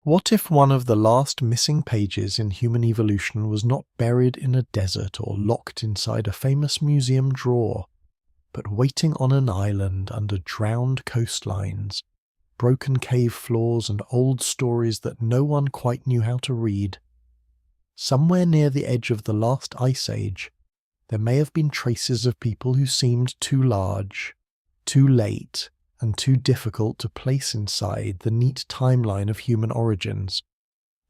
What if one of the last missing pages in human evolution was not buried in a desert or locked inside a famous museum drawer, but waiting on an island under drowned coastlines, broken cave floors, and old stories that no one quite knew how to read? Somewhere near the edge of the last ice age, there may have been traces of people who seemed too large, too late, and too difficult to place inside the neat timeline of human origins.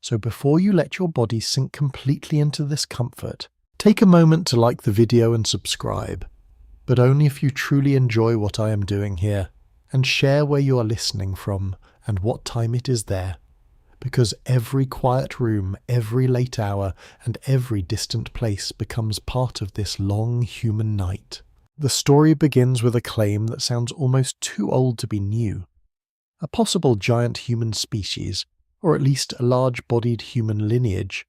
So before you let your body sink completely into this comfort, take a moment to like the video and subscribe, but only if you truly enjoy what I am doing here, and share where you are listening from and what time it is there, because every quiet room, every late hour, and every distant place becomes part of this long human night. The story begins with a claim that sounds almost too old to be new. A possible giant human species, or at least a large-bodied human lineage,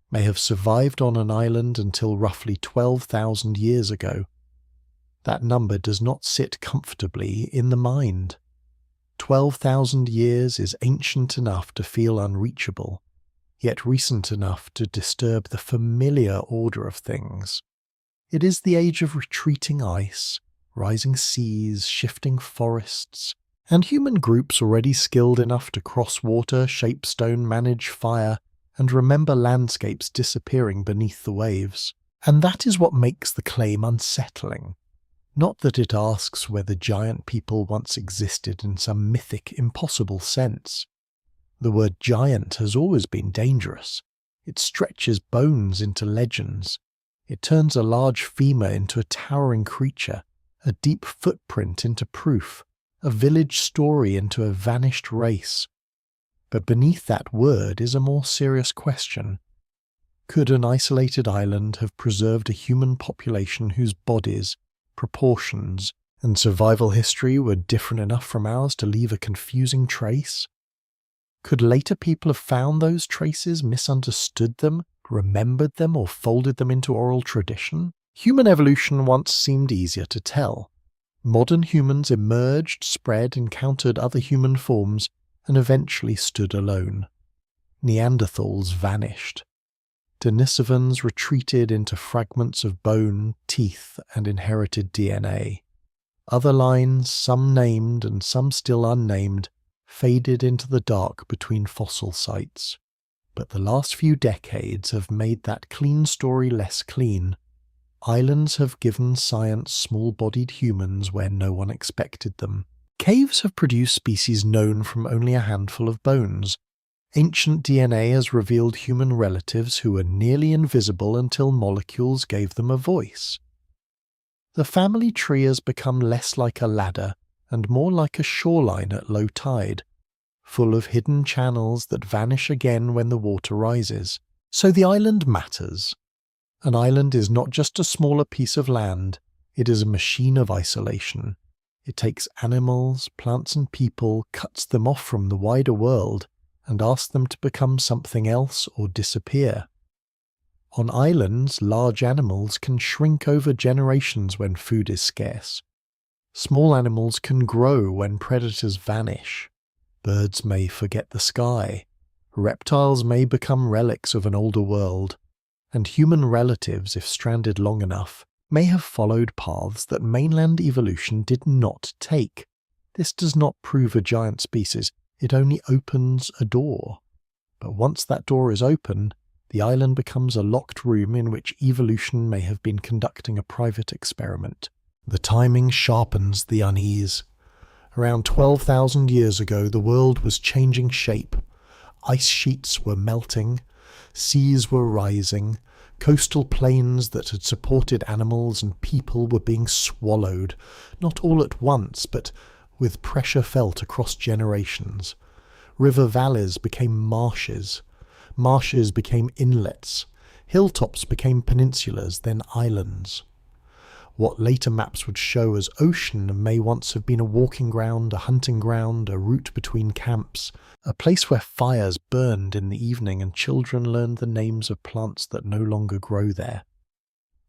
may have survived on an island until roughly 12,000 years ago. That number does not sit comfortably in the mind. 12,000 years is ancient enough to feel unreachable, yet recent enough to disturb the familiar order of things. It is the age of retreating ice, rising seas, shifting forests, and human groups already skilled enough to cross water, shape stone, manage fire, and remember landscapes disappearing beneath the waves. And that is what makes the claim unsettling. Not that it asks whether giant people once existed in some mythic, impossible sense. The word giant has always been dangerous. It stretches bones into legends. It turns a large femur into a towering creature, a deep footprint into proof, a village story into a vanished race. But beneath that word is a more serious question. Could an isolated island have preserved a human population whose bodies, proportions, and survival history were different enough from ours to leave a confusing trace? Could later people have found those traces, misunderstood them, remembered them, or folded them into oral tradition? Human evolution once seemed easier to tell. Modern humans emerged, spread, encountered other human forms, and eventually stood alone. Neanderthals vanished. Denisovans retreated into fragments of bone, teeth, and inherited DNA. Other lines, some named and some still unnamed, faded into the dark between fossil sites. But the last few decades have made that clean story less clean. Islands have given science small-bodied humans where no one expected them. Caves have produced species known from only a handful of bones. Ancient DNA has revealed human relatives who were nearly invisible until molecules gave them a voice. The family tree has become less like a ladder and more like a shoreline at low tide, full of hidden channels that vanish again when the water rises. So the island matters. An island is not just a smaller piece of land, it is a machine of isolation. It takes animals, plants and people, cuts them off from the wider world, and asks them to become something else or disappear. On islands, large animals can shrink over generations when food is scarce. Small animals can grow when predators vanish. Birds may forget the sky. Reptiles may become relics of an older world. And human relatives, if stranded long enough, may have followed paths that mainland evolution did not take. This does not prove a giant species. It only opens a door. But once that door is open, the island becomes a locked room in which evolution may have been conducting a private experiment. The timing sharpens the unease. Around 12,000 years ago, the world was changing shape. Ice sheets were melting, seas were rising, coastal plains that had supported animals and people were being swallowed, not all at once, but with pressure felt across generations. River valleys became marshes. Marshes became inlets. Hilltops became peninsulas, then islands. What later maps would show as ocean may once have been a walking ground, a hunting ground, a route between camps, a place where fires burned in the evening and children learned the names of plants that no longer grow there.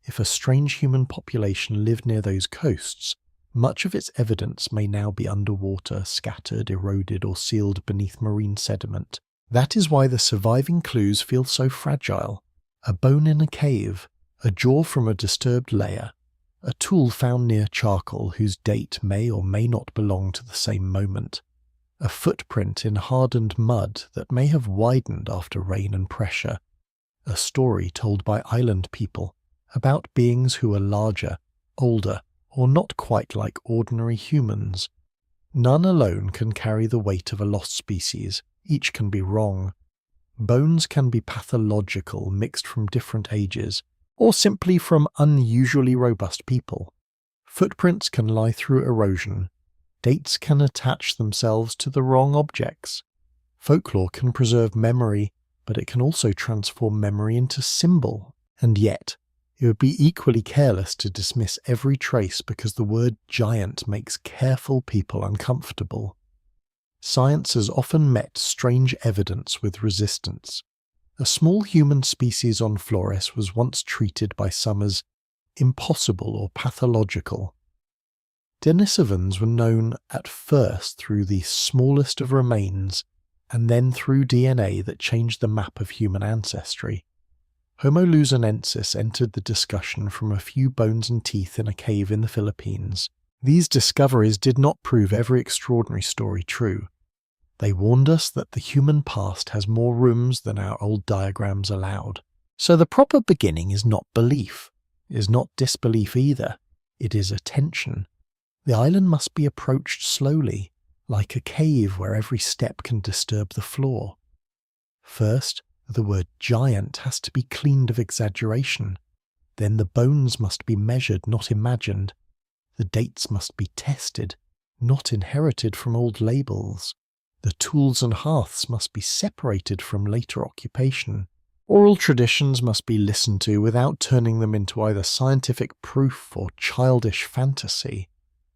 If a strange human population lived near those coasts, much of its evidence may now be underwater, scattered, eroded, or sealed beneath marine sediment. That is why the surviving clues feel so fragile. A bone in a cave, a jaw from a disturbed layer, a tool found near charcoal whose date may or may not belong to the same moment, a footprint in hardened mud that may have widened after rain and pressure, a story told by island people about beings who are larger, older, or not quite like ordinary humans. None alone can carry the weight of a lost species. Each can be wrong. Bones can be pathological, mixed from different ages, or simply from unusually robust people. Footprints can lie through erosion. Dates can attach themselves to the wrong objects. Folklore can preserve memory, but it can also transform memory into symbol. And yet, it would be equally careless to dismiss every trace because the word giant makes careful people uncomfortable. Science has often met strange evidence with resistance. A small human species on Flores was once treated by some as impossible or pathological. Denisovans were known at first through the smallest of remains, and then through DNA that changed the map of human ancestry. Homo luzonensis entered the discussion from a few bones and teeth in a cave in the Philippines. These discoveries did not prove every extraordinary story true. They warned us that the human past has more rooms than our old diagrams allowed. So the proper beginning is not belief, is not disbelief either. It is attention. The island must be approached slowly, like a cave where every step can disturb the floor. First, the word giant has to be cleaned of exaggeration. Then the bones must be measured, not imagined. The dates must be tested, not inherited from old labels. The tools and hearths must be separated from later occupation. Oral traditions must be listened to without turning them into either scientific proof or childish fantasy.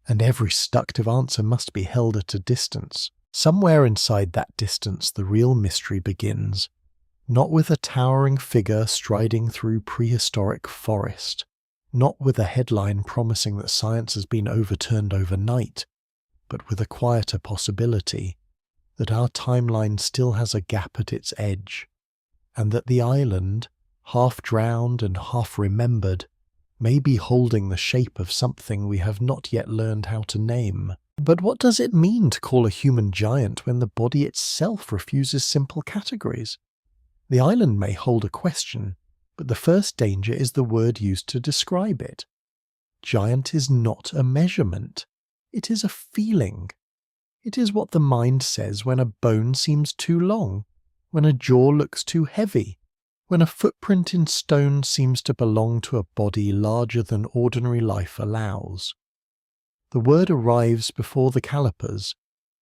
And every seductive answer must be held at a distance. Somewhere inside that distance the real mystery begins. Not with a towering figure striding through prehistoric forest, not with a headline promising that science has been overturned overnight, but with a quieter possibility that our timeline still has a gap at its edge, and that the island, half drowned and half remembered, may be holding the shape of something we have not yet learned how to name. But what does it mean to call a human giant when the body itself refuses simple categories? The island may hold a question, but the first danger is the word used to describe it. Giant is not a measurement. It is a feeling. It is what the mind says when a bone seems too long, when a jaw looks too heavy, when a footprint in stone seems to belong to a body larger than ordinary life allows. The word arrives before the calipers.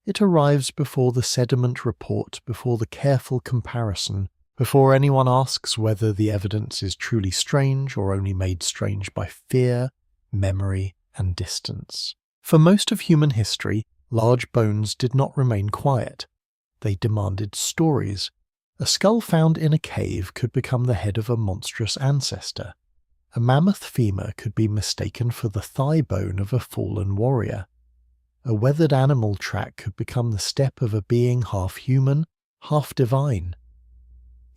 It arrives before the sediment report, before the careful comparison, before anyone asks whether the evidence is truly strange or only made strange by fear, memory, and distance. For most of human history, large bones did not remain quiet. They demanded stories. A skull found in a cave could become the head of a monstrous ancestor. A mammoth femur could be mistaken for the thigh bone of a fallen warrior. A weathered animal track could become the step of a being half human, half divine.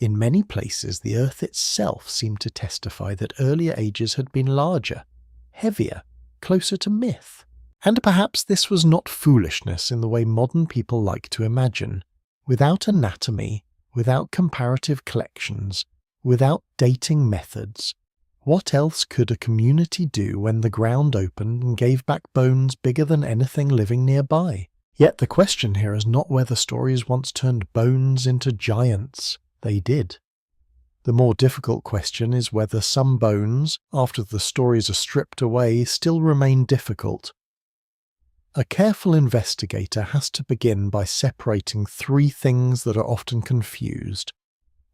In many places, the earth itself seemed to testify that earlier ages had been larger, heavier, closer to myth. And perhaps this was not foolishness in the way modern people like to imagine. Without anatomy, without comparative collections, without dating methods, what else could a community do when the ground opened and gave back bones bigger than anything living nearby? Yet the question here is not whether stories once turned bones into giants. They did. The more difficult question is whether some bones, after the stories are stripped away, still remain difficult. A careful investigator has to begin by separating three things that are often confused.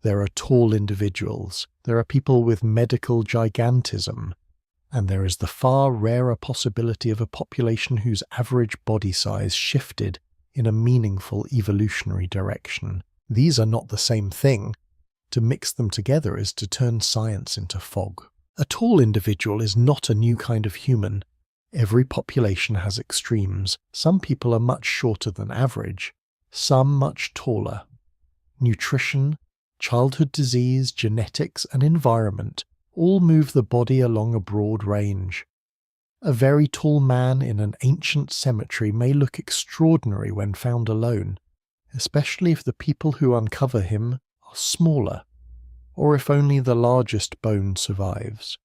There are tall individuals, there are people with medical gigantism, and there is the far rarer possibility of a population whose average body size shifted in a meaningful evolutionary direction. These are not the same thing. To mix them together is to turn science into fog. A tall individual is not a new kind of human. Every population has extremes. Some people are much shorter than average, some much taller. nutrition, childhood disease, genetics, and environment all move the body along a broad range. A very tall man in an ancient cemetery may look extraordinary when found alone, especially if the people who uncover him are smaller, or if only the largest bone survives.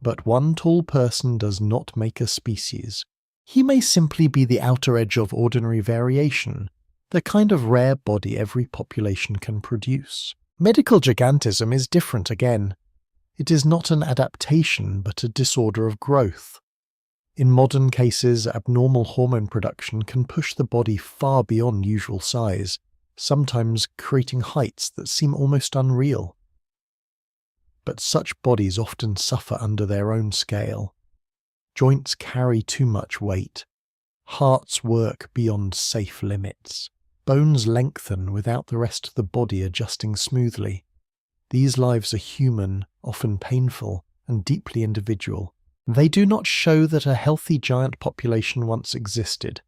But one tall person does not make a species. He may simply be the outer edge of ordinary variation, the kind of rare body every population can produce. Medical gigantism is different again. It is not an adaptation but a disorder of growth. In modern cases, abnormal hormone production can push the body far beyond usual size, sometimes creating heights that seem almost unreal. But such bodies often suffer under their own scale. Joints carry too much weight. Hearts work beyond safe limits. Bones lengthen without the rest of the body adjusting smoothly. These lives are human, often painful, and deeply individual. They do not show that a healthy giant population once existed.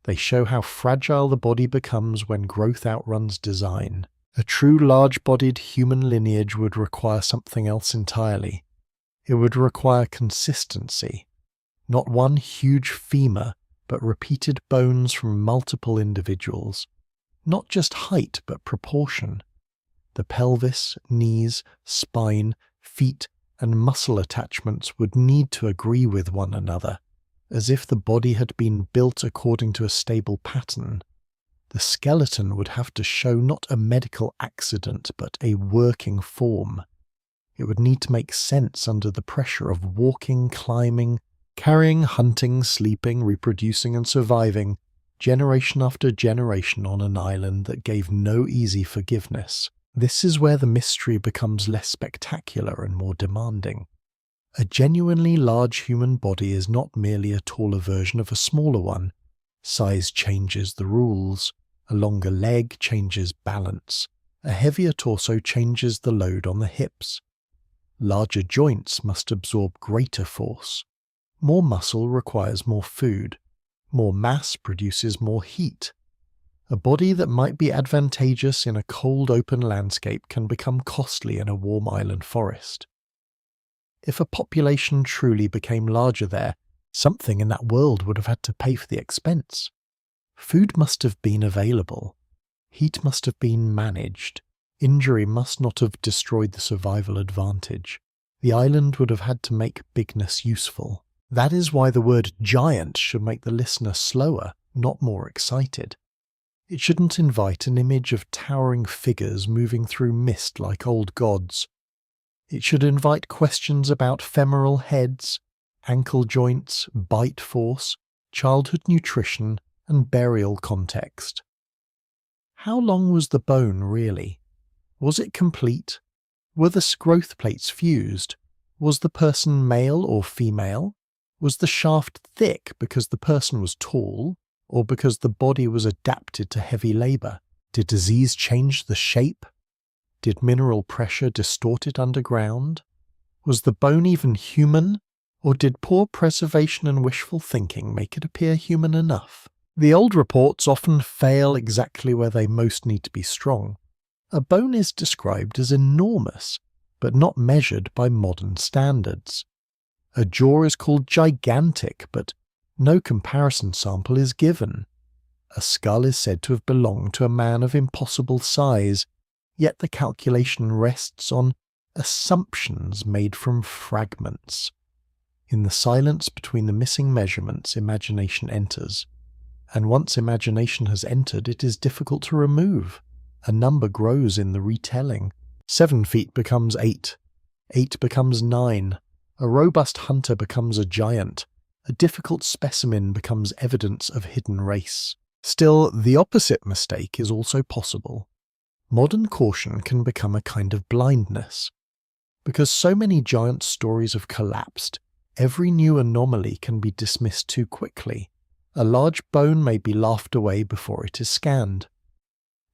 They show how fragile the body becomes when growth outruns design. A true large-bodied human lineage would require something else entirely. It would require consistency. Not one huge femur, but repeated bones from multiple individuals. Not just height, but proportion. The pelvis, knees, spine, feet, and muscle attachments would need to agree with one another, as if the body had been built according to a stable pattern. The skeleton would have to show not a medical accident, but a working form. It would need to make sense under the pressure of walking, climbing, carrying, hunting, sleeping, reproducing, and surviving, generation after generation on an island that gave no easy forgiveness. This is where the mystery becomes less spectacular and more demanding. A genuinely large human body is not merely a taller version of a smaller one. Size changes the rules. A longer leg changes balance. A heavier torso changes the load on the hips. Larger joints must absorb greater force. More muscle requires more food. More mass produces more heat. A body that might be advantageous in a cold open landscape can become costly in a warm island forest. If a population truly became larger there, something in that world would have had to pay for the expense. Food must have been available. Heat must have been managed. Injury must not have destroyed the survival advantage. The island would have had to make bigness useful. That is why the word giant should make the listener slower, not more excited. It shouldn't invite an image of towering figures moving through mist like old gods. It should invite questions about femoral heads, ankle joints, bite force, childhood nutrition, and burial context. How long was the bone really? Was it complete? Were the growth plates fused? Was the person male or female? Was the shaft thick because the person was tall, or because the body was adapted to heavy labour? Did disease change the shape? Did mineral pressure distort it underground? Was the bone even human, or did poor preservation and wishful thinking make it appear human enough? The old reports often fail exactly where they most need to be strong. A bone is described as enormous, but not measured by modern standards. A jaw is called gigantic, but no comparison sample is given. A skull is said to have belonged to a man of impossible size, yet the calculation rests on assumptions made from fragments. In the silence between the missing measurements, imagination enters. And once imagination has entered, it is difficult to remove. A number grows in the retelling. 7 feet becomes 8. 8 becomes 9. A robust hunter becomes a giant. A difficult specimen becomes evidence of hidden race. Still, the opposite mistake is also possible. Modern caution can become a kind of blindness. Because so many giant stories have collapsed, every new anomaly can be dismissed too quickly. A large bone may be laughed away before it is scanned.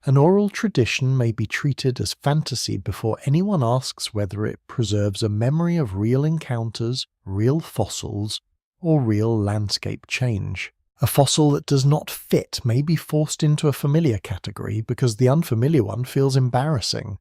An oral tradition may be treated as fantasy before anyone asks whether it preserves a memory of real encounters, real fossils, or real landscape change. A fossil that does not fit may be forced into a familiar category because the unfamiliar one feels embarrassing.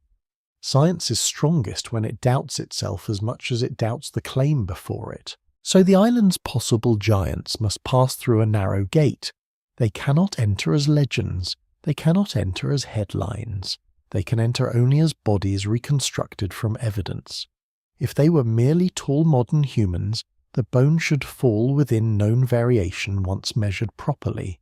Science is strongest when it doubts itself as much as it doubts the claim before it. So the island's possible giants must pass through a narrow gate. They cannot enter as legends. They cannot enter as headlines. They can enter only as bodies reconstructed from evidence. If they were merely tall modern humans, the bone should fall within known variation once measured properly.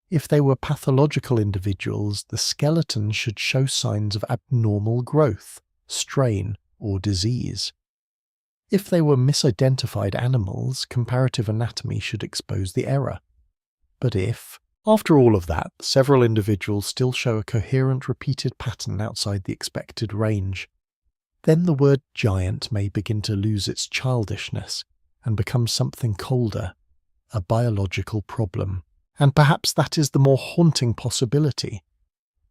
If they were pathological individuals, the skeleton should show signs of abnormal growth, strain, or disease. If they were misidentified animals, comparative anatomy should expose the error. But if, after all of that, several individuals still show a coherent repeated pattern outside the expected range, then the word giant may begin to lose its childishness and become something colder, a biological problem. And perhaps that is the more haunting possibility.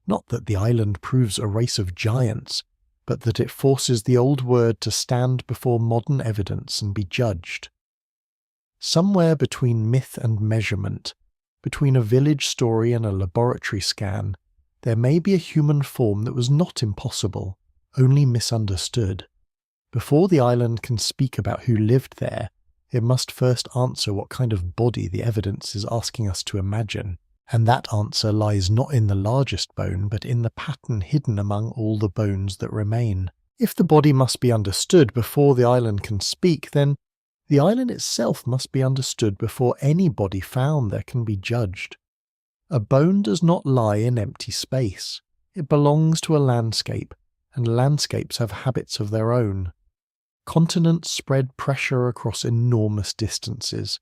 Not that the island proves a race of giants, but that it forces the old word to stand before modern evidence and be judged. Somewhere between myth and measurement, between a village story and a laboratory scan, there may be a human form that was not impossible, only misunderstood. Before the island can speak about who lived there, it must first answer what kind of body the evidence is asking us to imagine, and that answer lies not in the largest bone, but in the pattern hidden among all the bones that remain. If the body must be understood before the island can speak, then the island itself must be understood before any body found there can be judged. A bone does not lie in empty space. It belongs to a landscape, and landscapes have habits of their own. Continents spread pressure across enormous distances.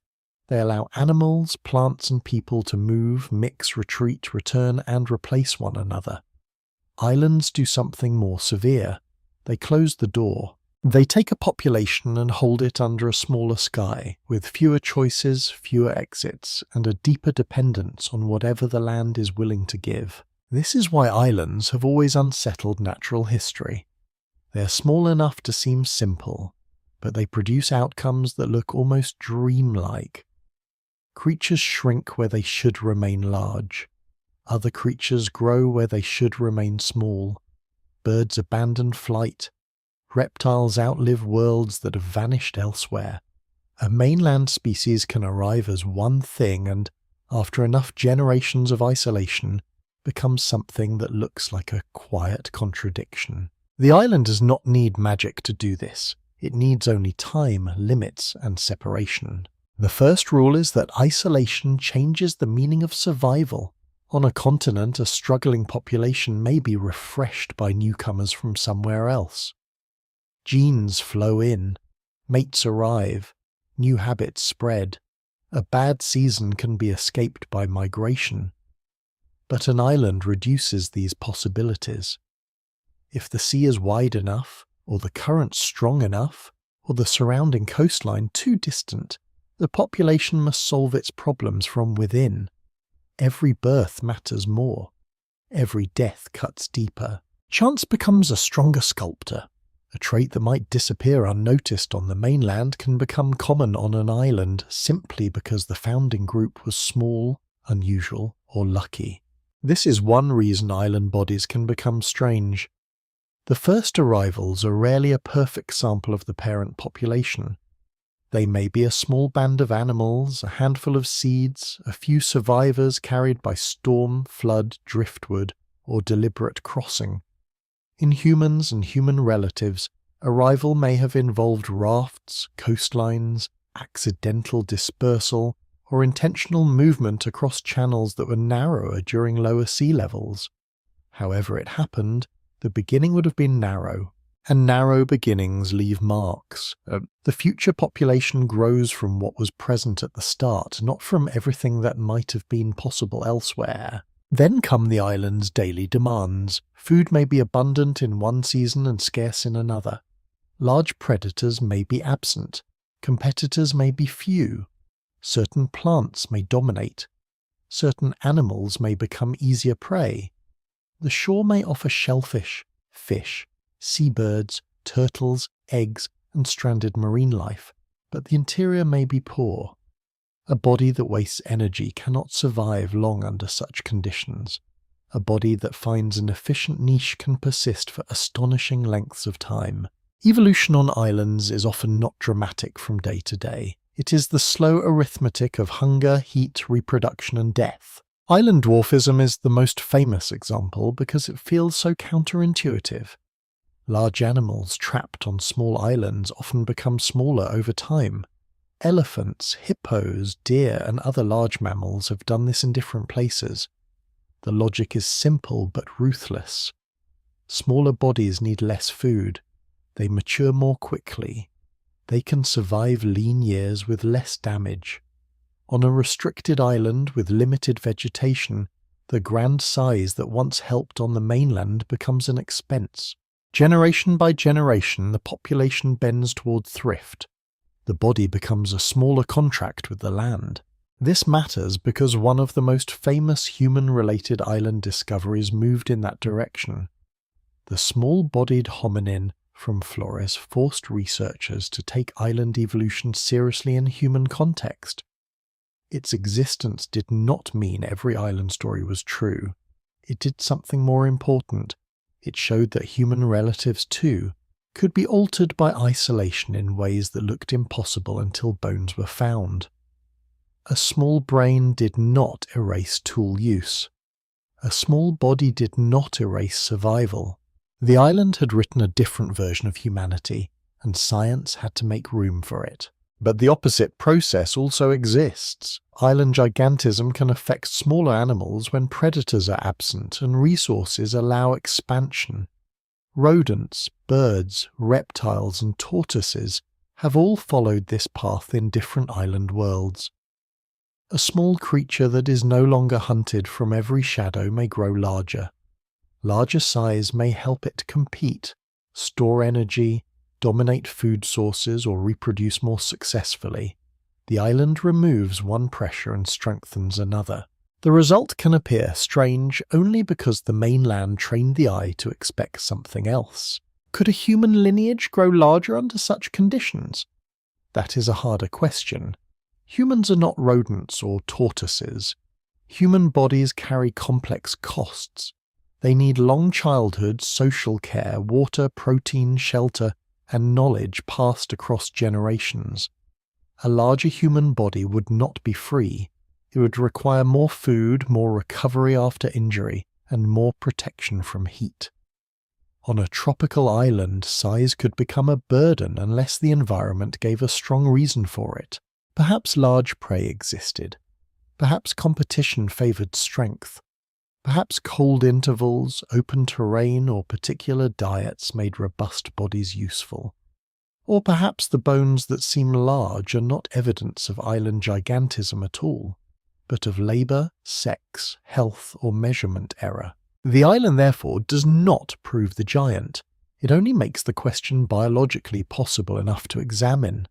They allow animals, plants and people to move, mix, retreat, return and replace one another. Islands do something more severe. They close the door. They take a population and hold it under a smaller sky, with fewer choices, fewer exits, and a deeper dependence on whatever the land is willing to give. This is why islands have always unsettled natural history. They are small enough to seem simple, but they produce outcomes that look almost dreamlike. Creatures shrink where they should remain large. Other creatures grow where they should remain small. Birds abandon flight. Reptiles outlive worlds that have vanished elsewhere. A mainland species can arrive as one thing and, after enough generations of isolation, become something that looks like a quiet contradiction. The island does not need magic to do this. It needs only time, limits, and separation. The first rule is that isolation changes the meaning of survival. On a continent, a struggling population may be refreshed by newcomers from somewhere else. Genes flow in, mates arrive, new habits spread. A bad season can be escaped by migration. But an island reduces these possibilities. If the sea is wide enough, or the current strong enough, or the surrounding coastline too distant, the population must solve its problems from within. Every birth matters more. Every death cuts deeper. Chance becomes a stronger sculptor. A trait that might disappear unnoticed on the mainland can become common on an island simply because the founding group was small, unusual, or lucky. This is one reason island bodies can become strange. The first arrivals are rarely a perfect sample of the parent population. They may be a small band of animals, a handful of seeds, a few survivors carried by storm, flood, driftwood, or deliberate crossing. In humans and human relatives, arrival may have involved rafts, coastlines, accidental dispersal, or intentional movement across channels that were narrower during lower sea levels. However it happened, the beginning would have been narrow, and narrow beginnings leave marks. The future population grows from what was present at the start, not from everything that might have been possible elsewhere. Then come the island's daily demands. Food may be abundant in one season and scarce in another. Large predators may be absent. Competitors may be few. Certain plants may dominate. Certain animals may become easier prey. The shore may offer shellfish, fish, seabirds, turtles, eggs, and stranded marine life, but the interior may be poor. A body that wastes energy cannot survive long under such conditions. A body that finds an efficient niche can persist for astonishing lengths of time. Evolution on islands is often not dramatic from day to day. It is the slow arithmetic of hunger, heat, reproduction, and death. Island dwarfism is the most famous example because it feels so counterintuitive. Large animals trapped on small islands often become smaller over time. Elephants, hippos, deer, and other large mammals have done this in different places. The logic is simple but ruthless. Smaller bodies need less food. They mature more quickly. They can survive lean years with less damage. On a restricted island with limited vegetation, the grand size that once helped on the mainland becomes an expense. Generation by generation, the population bends toward thrift. The body becomes a smaller contract with the land. This matters because one of the most famous human-related island discoveries moved in that direction. The small-bodied hominin from Flores forced researchers to take island evolution seriously in human context. Its existence did not mean every island story was true. It did something more important. It showed that human relatives, too, could be altered by isolation in ways that looked impossible until bones were found. A small brain did not erase tool use. A small body did not erase survival. The island had written a different version of humanity, and science had to make room for it. But the opposite process also exists. Island gigantism can affect smaller animals when predators are absent and resources allow expansion. Rodents, birds, reptiles, and tortoises have all followed this path in different island worlds. A small creature that is no longer hunted from every shadow may grow larger. Larger size may help it compete, store energy, dominate food sources, or reproduce more successfully. The island removes one pressure and strengthens another. The result can appear strange only because the mainland trained the eye to expect something else. Could a human lineage grow larger under such conditions? That is a harder question. Humans are not rodents or tortoises. Human bodies carry complex costs. They need long childhood, social care, water, protein, shelter, and knowledge passed across generations. A larger human body would not be free. It would require more food, more recovery after injury, and more protection from heat. On a tropical island, size could become a burden unless the environment gave a strong reason for it. Perhaps large prey existed. Perhaps competition favoured strength. Perhaps cold intervals, open terrain, or particular diets made robust bodies useful. Or perhaps the bones that seem large are not evidence of island gigantism at all, but of labour, sex, health, or measurement error. The island, therefore, does not prove the giant. It only makes the question biologically possible enough to examine.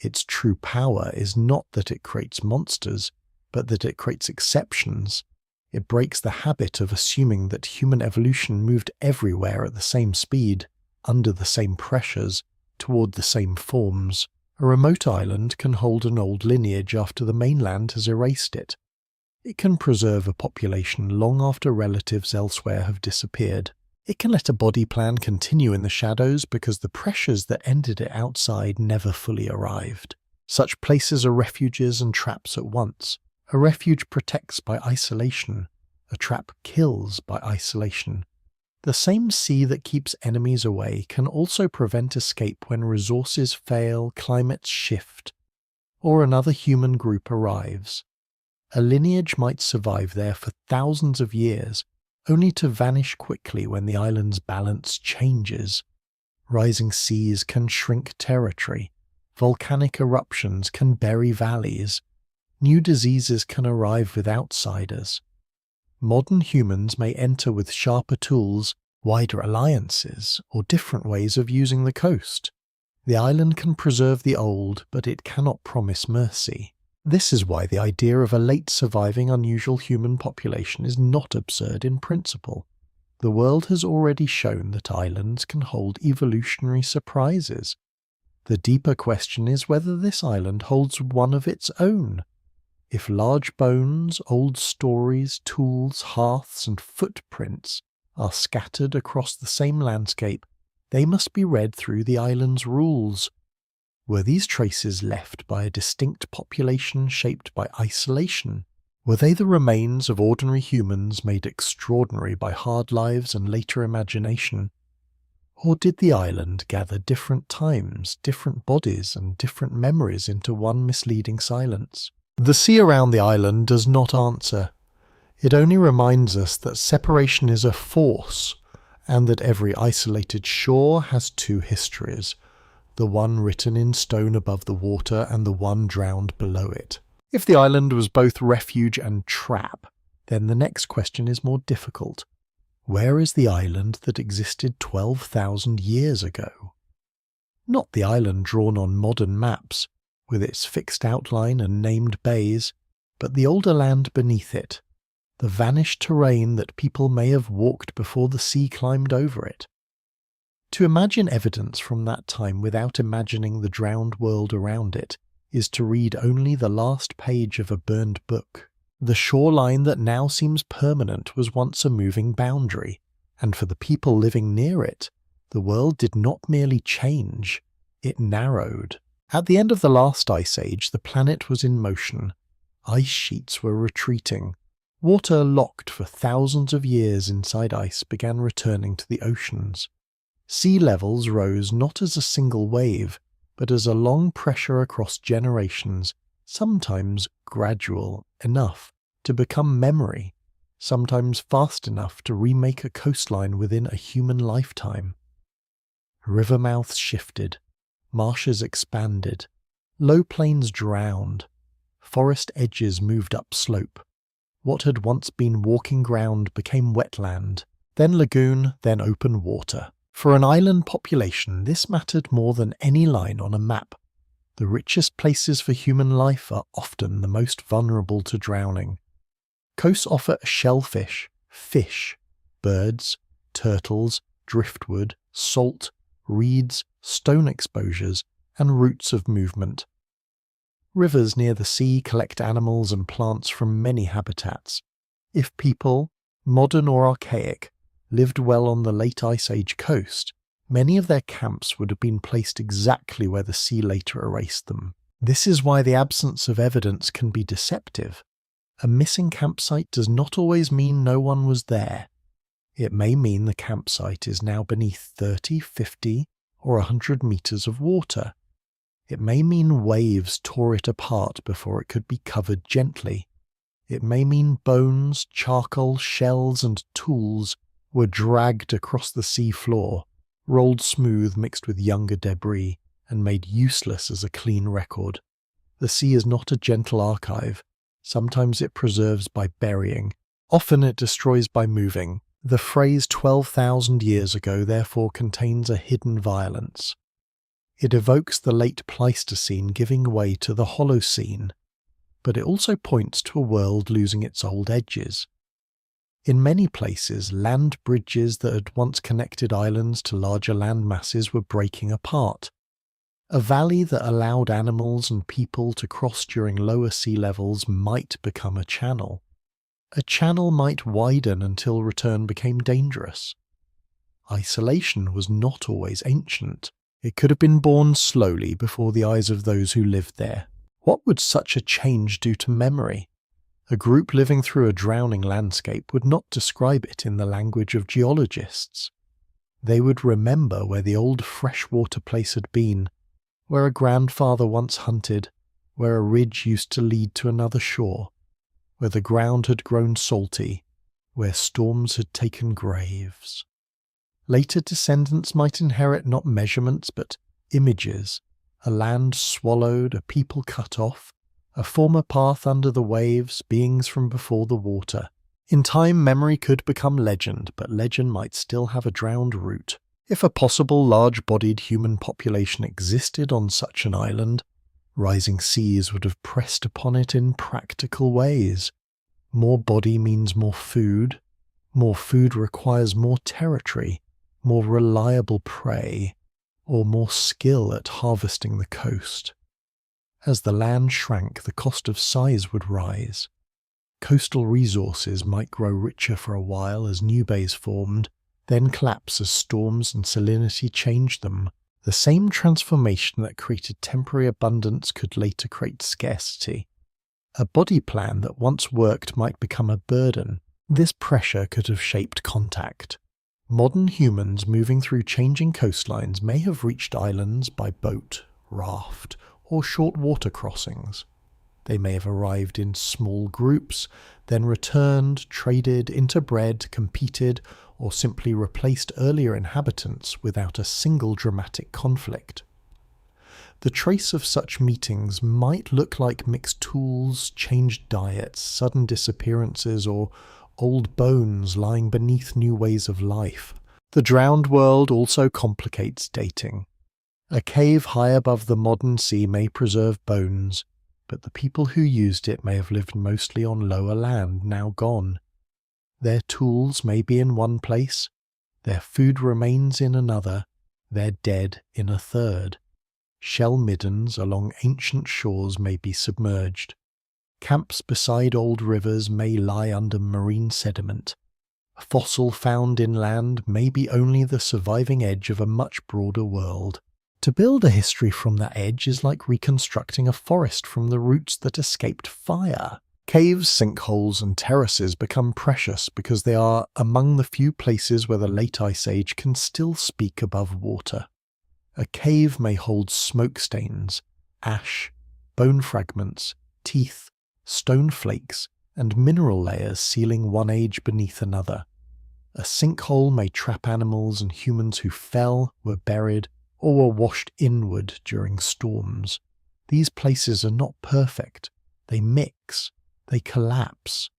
Its true power is not that it creates monsters, but that it creates exceptions. It breaks the habit of assuming that human evolution moved everywhere at the same speed, under the same pressures, toward the same forms. A remote island can hold an old lineage after the mainland has erased it. It can preserve a population long after relatives elsewhere have disappeared. It can let a body plan continue in the shadows because the pressures that ended it outside never fully arrived. Such places are refuges and traps at once. A refuge protects by isolation. A trap kills by isolation. The same sea that keeps enemies away can also prevent escape when resources fail, climates shift, or another human group arrives. A lineage might survive there for thousands of years, only to vanish quickly when the island's balance changes. Rising seas can shrink territory. Volcanic eruptions can bury valleys. New diseases can arrive with outsiders. Modern humans may enter with sharper tools, wider alliances, or different ways of using the coast. The island can preserve the old, but it cannot promise mercy. This is why the idea of a late surviving unusual human population is not absurd in principle. The world has already shown that islands can hold evolutionary surprises. The deeper question is whether this island holds one of its own. If large bones, old stories, tools, hearths, and footprints are scattered across the same landscape, they must be read through the island's rules. Were these traces left by a distinct population shaped by isolation? Were they the remains of ordinary humans made extraordinary by hard lives and later imagination? Or did the island gather different times, different bodies, and different memories into one misleading silence? The sea around the island does not answer. It only reminds us that separation is a force, and that every isolated shore has two histories, the one written in stone above the water and the one drowned below it. If the island was both refuge and trap, then the next question is more difficult. Where is the island that existed 12,000 years ago? Not the island drawn on modern maps, with its fixed outline and named bays, but the older land beneath it, the vanished terrain that people may have walked before the sea climbed over it. To imagine evidence from that time without imagining the drowned world around it is to read only the last page of a burned book. The shoreline that now seems permanent was once a moving boundary, and for the people living near it, the world did not merely change, it narrowed. At the end of the last ice age, the planet was in motion. Ice sheets were retreating. Water locked for thousands of years inside ice began returning to the oceans. Sea levels rose not as a single wave, but as a long pressure across generations, sometimes gradual enough to become memory, sometimes fast enough to remake a coastline within a human lifetime. River mouths shifted, marshes expanded, low plains drowned, forest edges moved upslope. What had once been walking ground became wetland, then lagoon, then open water. For an island population, this mattered more than any line on a map. The richest places for human life are often the most vulnerable to drowning. Coasts offer shellfish, fish, birds, turtles, driftwood, salt, reeds, stone exposures, and routes of movement. Rivers near the sea collect animals and plants from many habitats. If people, modern or archaic, lived well on the late Ice Age coast, many of their camps would have been placed exactly where the sea later erased them. This is why the absence of evidence can be deceptive. A missing campsite does not always mean no one was there. It may mean the campsite is now beneath 30, 50, or 100 meters of water. It may mean waves tore it apart before it could be covered gently. It may mean bones, charcoal, shells, and tools were dragged across the sea floor, rolled smooth mixed with younger debris, and made useless as a clean record. The sea is not a gentle archive. Sometimes it preserves by burying. Often it destroys by moving. The phrase 12,000 years ago therefore contains a hidden violence. It evokes the late Pleistocene giving way to the Holocene, but it also points to a world losing its old edges. In many places, land bridges that had once connected islands to larger land masses were breaking apart. A valley that allowed animals and people to cross during lower sea levels might become a channel. A channel might widen until return became dangerous. Isolation was not always ancient. It could have been born slowly before the eyes of those who lived there. What would such a change do to memory? A group living through a drowning landscape would not describe it in the language of geologists. They would remember where the old freshwater place had been, where a grandfather once hunted, where a ridge used to lead to another shore, where the ground had grown salty, where storms had taken graves. Later descendants might inherit not measurements but images, a land swallowed, a people cut off, a former path under the waves, beings from before the water. In time, memory could become legend, but legend might still have a drowned root. If a possible large-bodied human population existed on such an island, rising seas would have pressed upon it in practical ways. More body means more food requires more territory, more reliable prey, or more skill at harvesting the coast. As the land shrank, the cost of size would rise. Coastal resources might grow richer for a while as new bays formed, then collapse as storms and salinity changed them. The same transformation that created temporary abundance could later create scarcity. A body plan that once worked might become a burden. This pressure could have shaped contact. Modern humans moving through changing coastlines may have reached islands by boat, raft, or short water crossings. They may have arrived in small groups, then returned, traded, interbred, competed, or simply replaced earlier inhabitants without a single dramatic conflict. The trace of such meetings might look like mixed tools, changed diets, sudden disappearances, or old bones lying beneath new ways of life. The drowned world also complicates dating. A cave high above the modern sea may preserve bones, but the people who used it may have lived mostly on lower land, now gone. Their tools may be in one place, their food remains in another, their dead in a third. Shell middens along ancient shores may be submerged. Camps beside old rivers may lie under marine sediment. A fossil found inland may be only the surviving edge of a much broader world. To build a history from that edge is like reconstructing a forest from the roots that escaped fire. Caves, sinkholes, and terraces become precious because they are among the few places where the late Ice Age can still speak above water. A cave may hold smoke stains, ash, bone fragments, teeth, stone flakes, and mineral layers sealing one age beneath another. A sinkhole may trap animals and humans who fell, were buried, or were washed inward during storms. These places are not perfect. They mix. They collapse.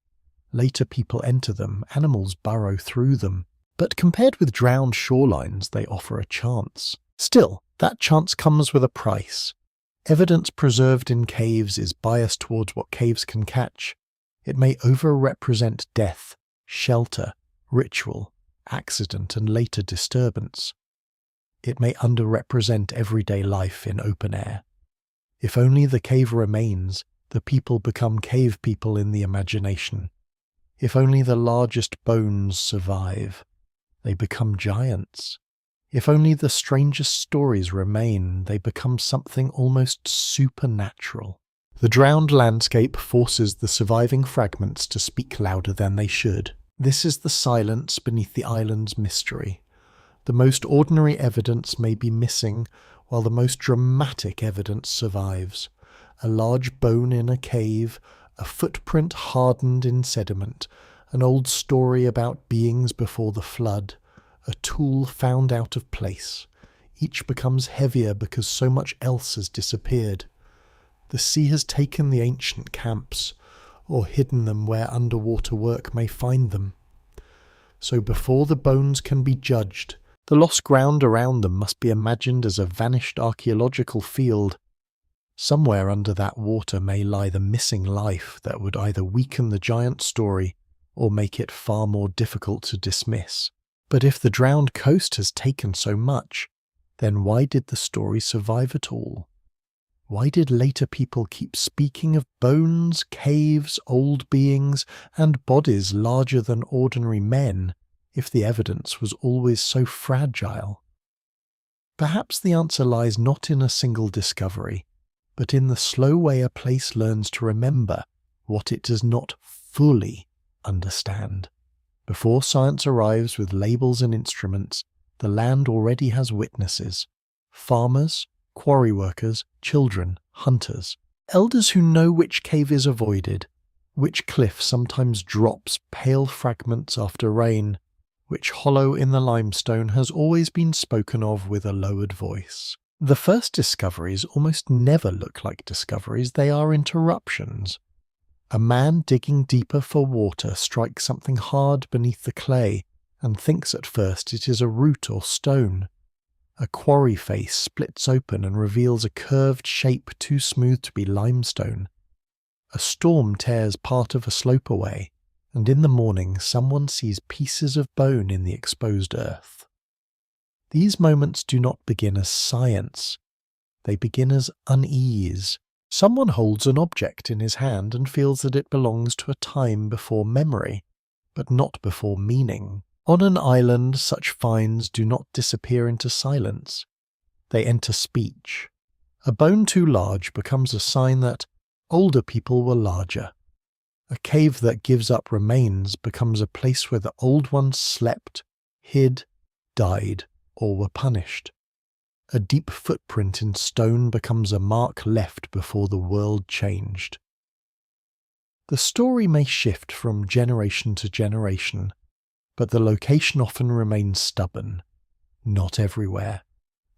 Later people enter them, animals burrow through them. But compared with drowned shorelines, they offer a chance. Still, that chance comes with a price. Evidence preserved in caves is biased towards what caves can catch. It may overrepresent death, shelter, ritual, accident, and later disturbance. It may underrepresent everyday life in open air. If only the cave remains, the people become cave people in the imagination. If only the largest bones survive, they become giants. If only the strangest stories remain, they become something almost supernatural. The drowned landscape forces the surviving fragments to speak louder than they should. This is the silence beneath the island's mystery. The most ordinary evidence may be missing, while the most dramatic evidence survives. A large bone in a cave, a footprint hardened in sediment, an old story about beings before the flood, a tool found out of place. Each becomes heavier because so much else has disappeared. The sea has taken the ancient camps, or hidden them where underwater work may find them. So before the bones can be judged, the lost ground around them must be imagined as a vanished archaeological field. Somewhere under that water may lie the missing life that would either weaken the giant story or make it far more difficult to dismiss. But if the drowned coast has taken so much, then why did the story survive at all? Why did later people keep speaking of bones, caves, old beings, and bodies larger than ordinary men, if the evidence was always so fragile? Perhaps the answer lies not in a single discovery, but in the slow way a place learns to remember what it does not fully understand. Before science arrives with labels and instruments, the land already has witnesses. Farmers, quarry workers, children, hunters. Elders who know which cave is avoided, which cliff sometimes drops pale fragments after rain, which hollow in the limestone has always been spoken of with a lowered voice. The first discoveries almost never look like discoveries, they are interruptions. A man digging deeper for water strikes something hard beneath the clay and thinks at first it is a root or stone. A quarry face splits open and reveals a curved shape too smooth to be limestone. A storm tears part of a slope away, and in the morning someone sees pieces of bone in the exposed earth. These moments do not begin as science. They begin as unease, Someone holds an object in his hand and feels that it belongs to a time before memory, but not before meaning. On an island, such finds do not disappear into silence. They enter speech. A bone too large becomes a sign that older people were larger. A cave that gives up remains becomes a place where the old ones slept, hid, died, or were punished. A deep footprint in stone becomes a mark left before the world changed. The story may shift from generation to generation, but the location often remains stubborn. Not everywhere.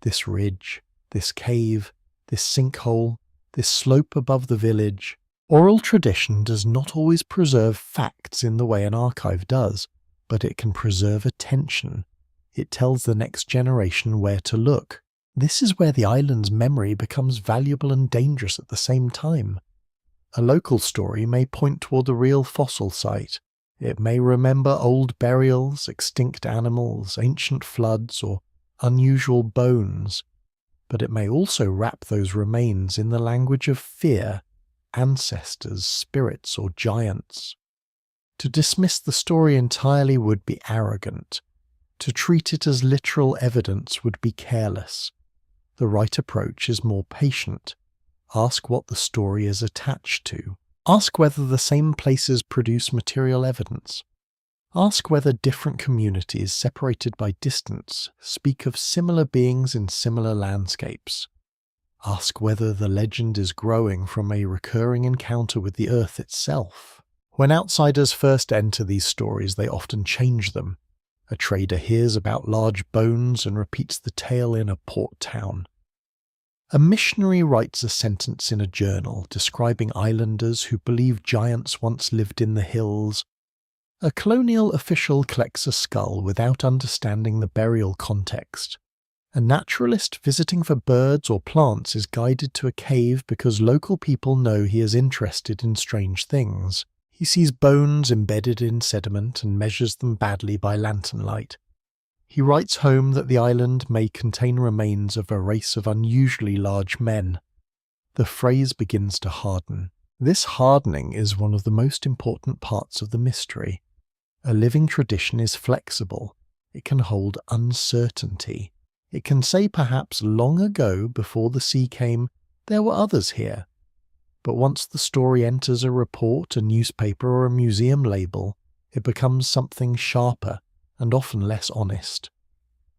This ridge, this cave, this sinkhole, this slope above the village. Oral tradition does not always preserve facts in the way an archive does, but it can preserve attention. It tells the next generation where to look. This is where the island's memory becomes valuable and dangerous at the same time. A local story may point toward the real fossil site. It may remember old burials, extinct animals, ancient floods, or unusual bones, but it may also wrap those remains in the language of fear, ancestors, spirits, or giants. To dismiss the story entirely would be arrogant. To treat it as literal evidence would be careless. The right approach is more patient. Ask what the story is attached to. Ask whether the same places produce material evidence. Ask whether different communities separated by distance speak of similar beings in similar landscapes. Ask whether the legend is growing from a recurring encounter with the earth itself. When outsiders first enter these stories, they often change them. A trader hears about large bones and repeats the tale in a port town. A missionary writes a sentence in a journal describing islanders who believe giants once lived in the hills. A colonial official collects a skull without understanding the burial context. A naturalist visiting for birds or plants is guided to a cave because local people know he is interested in strange things. He sees bones embedded in sediment and measures them badly by lantern light. He writes home that the island may contain remains of a race of unusually large men. The phrase begins to harden. This hardening is one of the most important parts of the mystery. A living tradition is flexible. It can hold uncertainty. It can say perhaps long ago, before the sea came, there were others here. But once the story enters a report, a newspaper, or a museum label, it becomes something sharper and often less honest.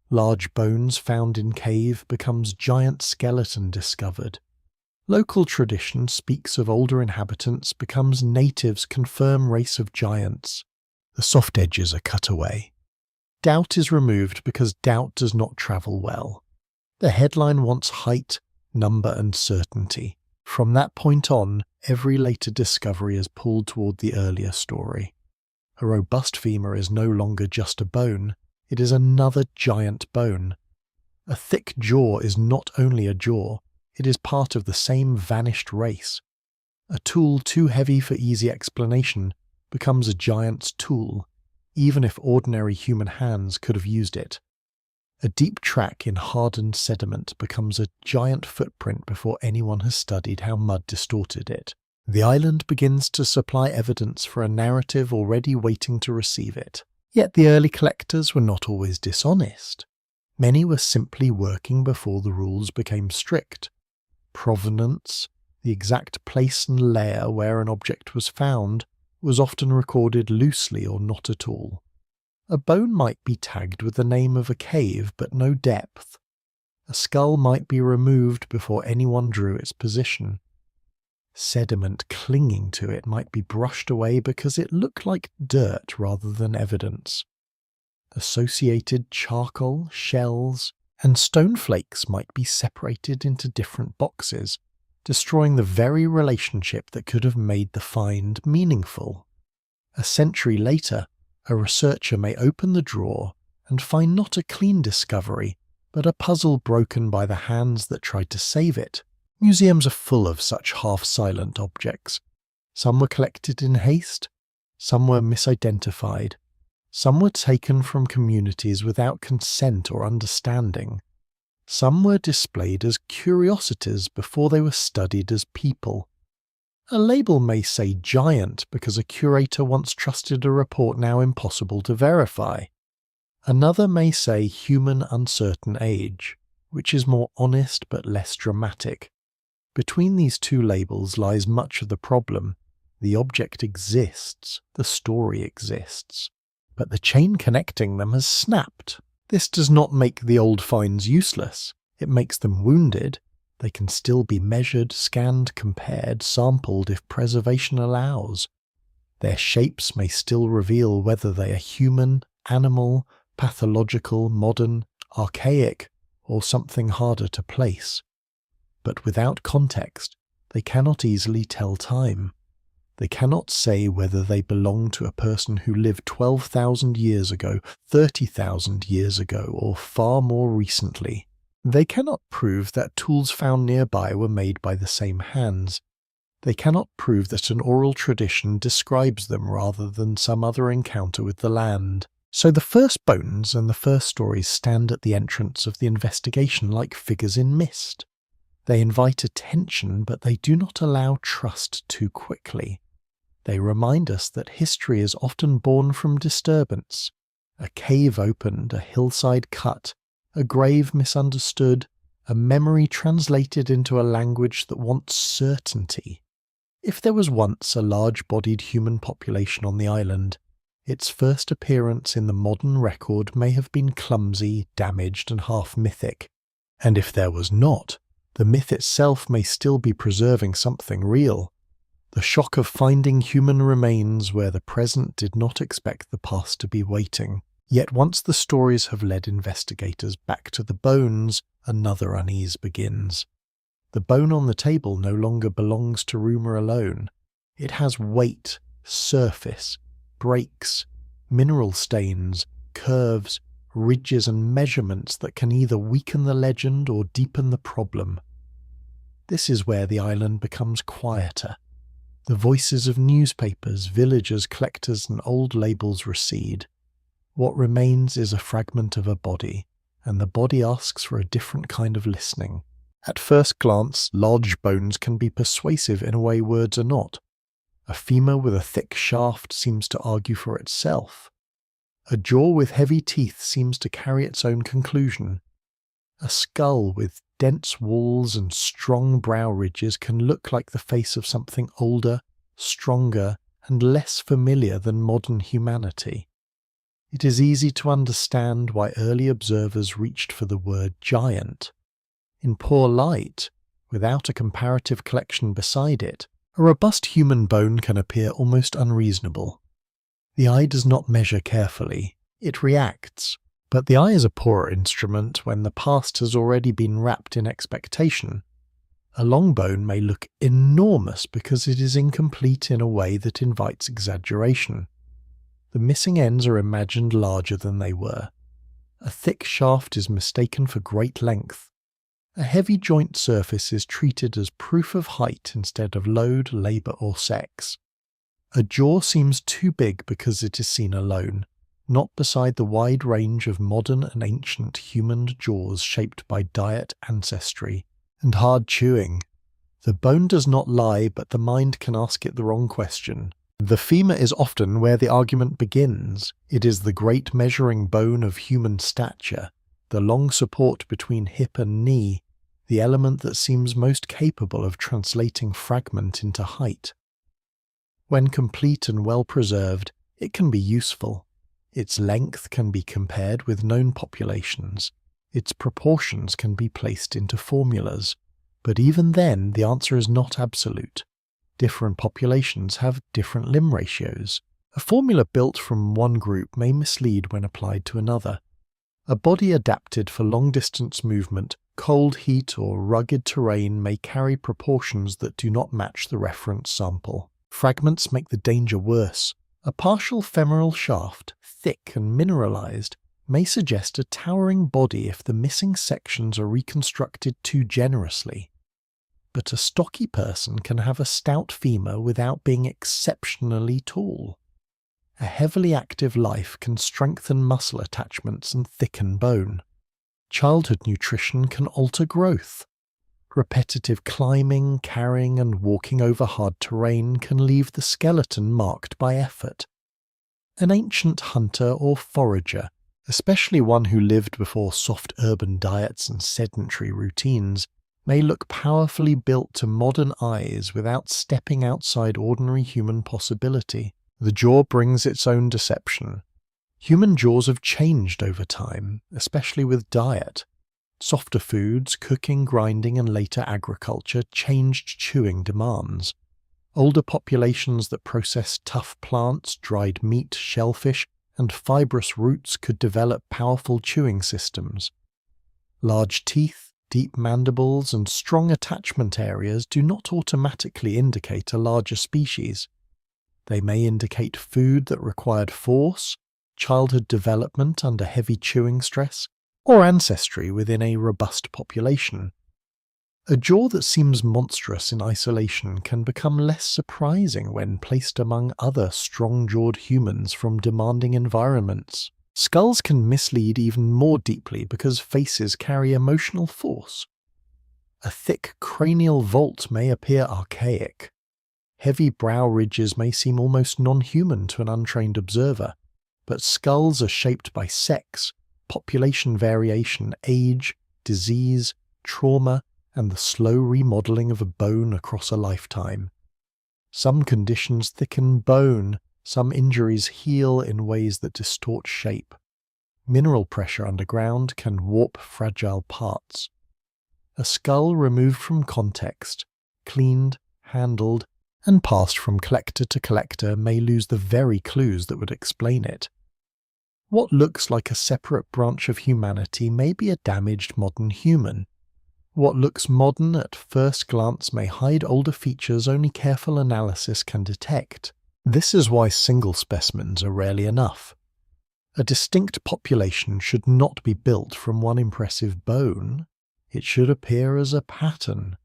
Large bones found in cave becomes giant skeleton discovered. Local tradition speaks of older inhabitants becomes natives confirm race of giants. The soft edges are cut away. Doubt is removed because doubt does not travel well. The headline wants height, number, and certainty. From that point on, every later discovery is pulled toward the earlier story. A robust femur is no longer just a bone, it is another giant bone. A thick jaw is not only a jaw, it is part of the same vanished race. A tool too heavy for easy explanation becomes a giant's tool, even if ordinary human hands could have used it. A deep track in hardened sediment becomes a giant footprint before anyone has studied how mud distorted it. The island begins to supply evidence for a narrative already waiting to receive it. Yet the early collectors were not always dishonest. Many were simply working before the rules became strict. Provenance, the exact place and layer where an object was found, was often recorded loosely or not at all. A bone might be tagged with the name of a cave but no depth. A skull might be removed before anyone drew its position. Sediment clinging to it might be brushed away because it looked like dirt rather than evidence. Associated charcoal, shells, and stone flakes might be separated into different boxes, destroying the very relationship that could have made the find meaningful. A century later, a researcher may open the drawer and find not a clean discovery, but a puzzle broken by the hands that tried to save it. Museums are full of such half-silent objects. Some were collected in haste, some were misidentified, some were taken from communities without consent or understanding. Some were displayed as curiosities before they were studied as people. A label may say giant because a curator once trusted a report now impossible to verify. Another may say human uncertain age, which is more honest but less dramatic. Between these two labels lies much of the problem. The object exists, the story exists, but the chain connecting them has snapped. This does not make the old finds useless. It makes them wounded. They can still be measured, scanned, compared, sampled if preservation allows. Their shapes may still reveal whether they are human, animal, pathological, modern, archaic, or something harder to place. But without context, they cannot easily tell time. They cannot say whether they belong to a person who lived 12,000 years ago, 30,000 years ago, or far more recently. They cannot prove that tools found nearby were made by the same hands. They cannot prove that an oral tradition describes them rather than some other encounter with the land. So the first bones and the first stories stand at the entrance of the investigation like figures in mist. They invite attention, but they do not allow trust too quickly. They remind us that history is often born from disturbance. A cave opened, a hillside cut, a grave misunderstood, a memory translated into a language that wants certainty. If there was once a large-bodied human population on the island, its first appearance in the modern record may have been clumsy, damaged, and half-mythic. And if there was not, the myth itself may still be preserving something real. The shock of finding human remains where the present did not expect the past to be waiting. Yet once the stories have led investigators back to the bones, another unease begins. The bone on the table no longer belongs to rumour alone. It has weight, surface, breaks, mineral stains, curves, ridges and measurements that can either weaken the legend or deepen the problem. This is where the island becomes quieter. The voices of newspapers, villagers, collectors and old labels recede. What remains is a fragment of a body, and the body asks for a different kind of listening. At first glance, large bones can be persuasive in a way words are not. A femur with a thick shaft seems to argue for itself. A jaw with heavy teeth seems to carry its own conclusion. A skull with dense walls and strong brow ridges can look like the face of something older, stronger, and less familiar than modern humanity. It is easy to understand why early observers reached for the word giant. In poor light, without a comparative collection beside it, a robust human bone can appear almost unreasonable. The eye does not measure carefully, it reacts. But the eye is a poor instrument when the past has already been wrapped in expectation. A long bone may look enormous because it is incomplete in a way that invites exaggeration. The missing ends are imagined larger than they were. A thick shaft is mistaken for great length. A heavy joint surface is treated as proof of height instead of load, labour or sex. A jaw seems too big because it is seen alone, not beside the wide range of modern and ancient human jaws shaped by diet, ancestry, and hard chewing. The bone does not lie, but the mind can ask it the wrong question. The femur is often where the argument begins. It is the great measuring bone of human stature, the long support between hip and knee, the element that seems most capable of translating fragment into height. When complete and well preserved, it can be useful. Its length can be compared with known populations. Its proportions can be placed into formulas. But even then, the answer is not absolute. Different populations have different limb ratios. A formula built from one group may mislead when applied to another. A body adapted for long-distance movement, cold heat or rugged terrain may carry proportions that do not match the reference sample. Fragments make the danger worse. A partial femoral shaft, thick and mineralized, may suggest a towering body if the missing sections are reconstructed too generously. But a stocky person can have a stout femur without being exceptionally tall. A heavily active life can strengthen muscle attachments and thicken bone. Childhood nutrition can alter growth. Repetitive climbing, carrying, and walking over hard terrain can leave the skeleton marked by effort. An ancient hunter or forager, especially one who lived before soft urban diets and sedentary routines, may look powerfully built to modern eyes without stepping outside ordinary human possibility. The jaw brings its own deception. Human jaws have changed over time, especially with diet. Softer foods, cooking, grinding, and later agriculture changed chewing demands. Older populations that processed tough plants, dried meat, shellfish, and fibrous roots could develop powerful chewing systems. Large teeth, deep mandibles, and strong attachment areas do not automatically indicate a larger species. They may indicate food that required force, childhood development under heavy chewing stress, or ancestry within a robust population. A jaw that seems monstrous in isolation can become less surprising when placed among other strong-jawed humans from demanding environments. Skulls can mislead even more deeply because faces carry emotional force. A thick cranial vault may appear archaic. Heavy brow ridges may seem almost non-human to an untrained observer, but skulls are shaped by sex, population variation, age, disease, trauma, and the slow remodeling of a bone across a lifetime. Some conditions thicken bone, some injuries heal in ways that distort shape. Mineral pressure underground can warp fragile parts. A skull removed from context, cleaned, handled, and passed from collector to collector may lose the very clues that would explain it. What looks like a separate branch of humanity may be a damaged modern human. What looks modern at first glance may hide older features only careful analysis can detect. This is why single specimens are rarely enough. A distinct population should not be built from one impressive bone. It should appear as a pattern.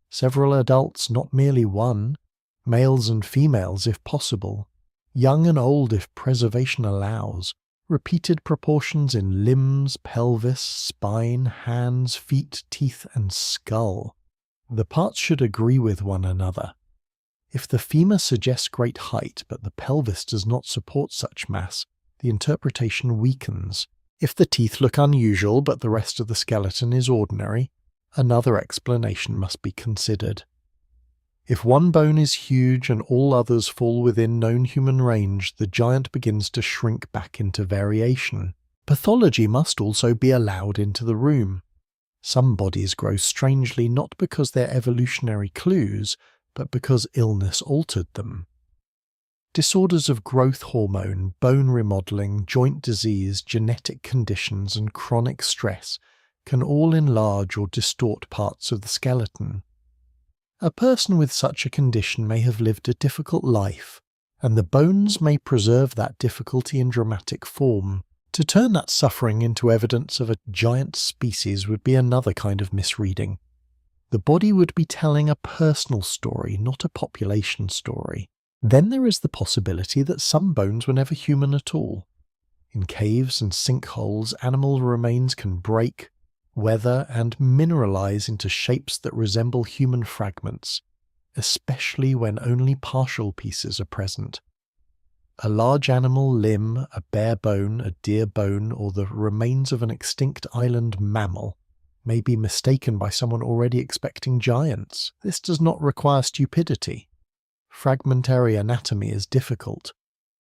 Several adults, not merely one. Males and females if possible. Young and old if preservation allows. Repeated proportions in limbs, pelvis, spine, hands, feet, teeth, and skull. The parts should agree with one another. If the femur suggests great height but the pelvis does not support such mass, the interpretation weakens. If the teeth look unusual but the rest of the skeleton is ordinary, another explanation must be considered. If one bone is huge and all others fall within known human range, the giant begins to shrink back into variation. Pathology must also be allowed into the room. Some bodies grow strangely not because they're evolutionary clues, but because illness altered them. Disorders of growth hormone, bone remodeling, joint disease, genetic conditions, and chronic stress can all enlarge or distort parts of the skeleton. A person with such a condition may have lived a difficult life, and the bones may preserve that difficulty in dramatic form. To turn that suffering into evidence of a giant species would be another kind of misreading. The body would be telling a personal story, not a population story. Then there is the possibility that some bones were never human at all. In caves and sinkholes, animal remains can break, weather, and mineralize into shapes that resemble human fragments, especially when only partial pieces are present. A large animal limb, a bare bone, a deer bone, or the remains of an extinct island mammal may be mistaken by someone already expecting giants. This does not require stupidity. Fragmentary anatomy is difficult.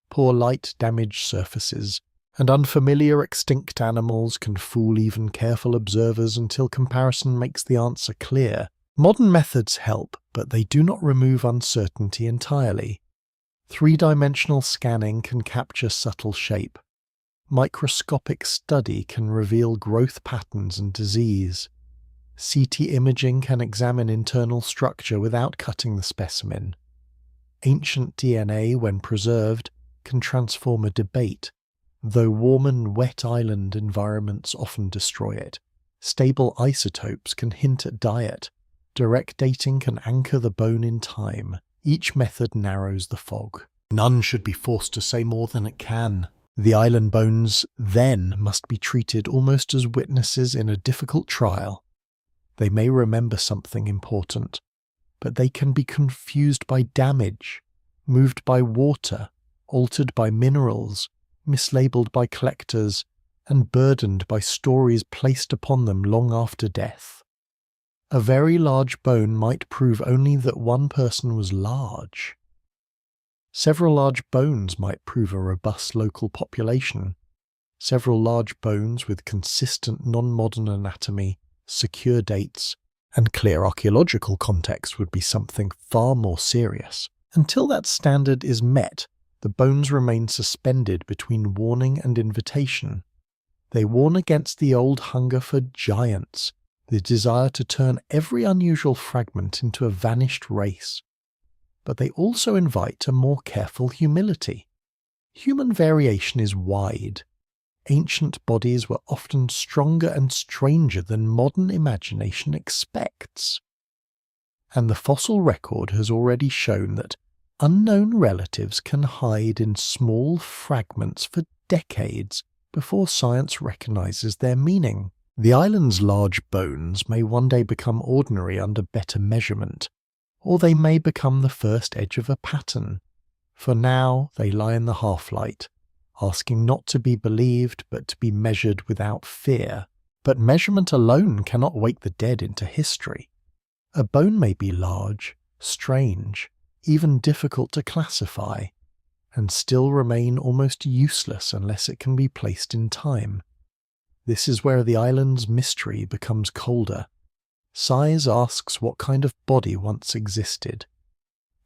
Poor light damage surfaces, and unfamiliar extinct animals can fool even careful observers until comparison makes the answer clear. Modern methods help, but they do not remove uncertainty entirely. Three-dimensional scanning can capture subtle shape. Microscopic study can reveal growth patterns and disease. CT imaging can examine internal structure without cutting the specimen. Ancient DNA, when preserved, can transform a debate, though warm and wet island environments often destroy it. Stable isotopes can hint at diet. Direct dating can anchor the bone in time. Each method narrows the fog. None should be forced to say more than it can. The island bones then must be treated almost as witnesses in a difficult trial. They may remember something important, but they can be confused by damage, moved by water, altered by minerals, mislabeled by collectors, and burdened by stories placed upon them long after death. A very large bone might prove only that one person was large. Several large bones might prove a robust local population. Several large bones with consistent non-modern anatomy, secure dates, and clear archaeological context would be something far more serious. Until that standard is met, the bones remain suspended between warning and invitation. They warn against the old hunger for giants, the desire to turn every unusual fragment into a vanished race. But they also invite a more careful humility. Human variation is wide. Ancient bodies were often stronger and stranger than modern imagination expects. And the fossil record has already shown that unknown relatives can hide in small fragments for decades before science recognizes their meaning. The island's large bones may one day become ordinary under better measurement, or they may become the first edge of a pattern. For now, they lie in the half-light, asking not to be believed but to be measured without fear. But measurement alone cannot wake the dead into history. A bone may be large, strange, even difficult to classify, and still remain almost useless unless it can be placed in time. This is where the island's mystery becomes colder. Size asks what kind of body once existed.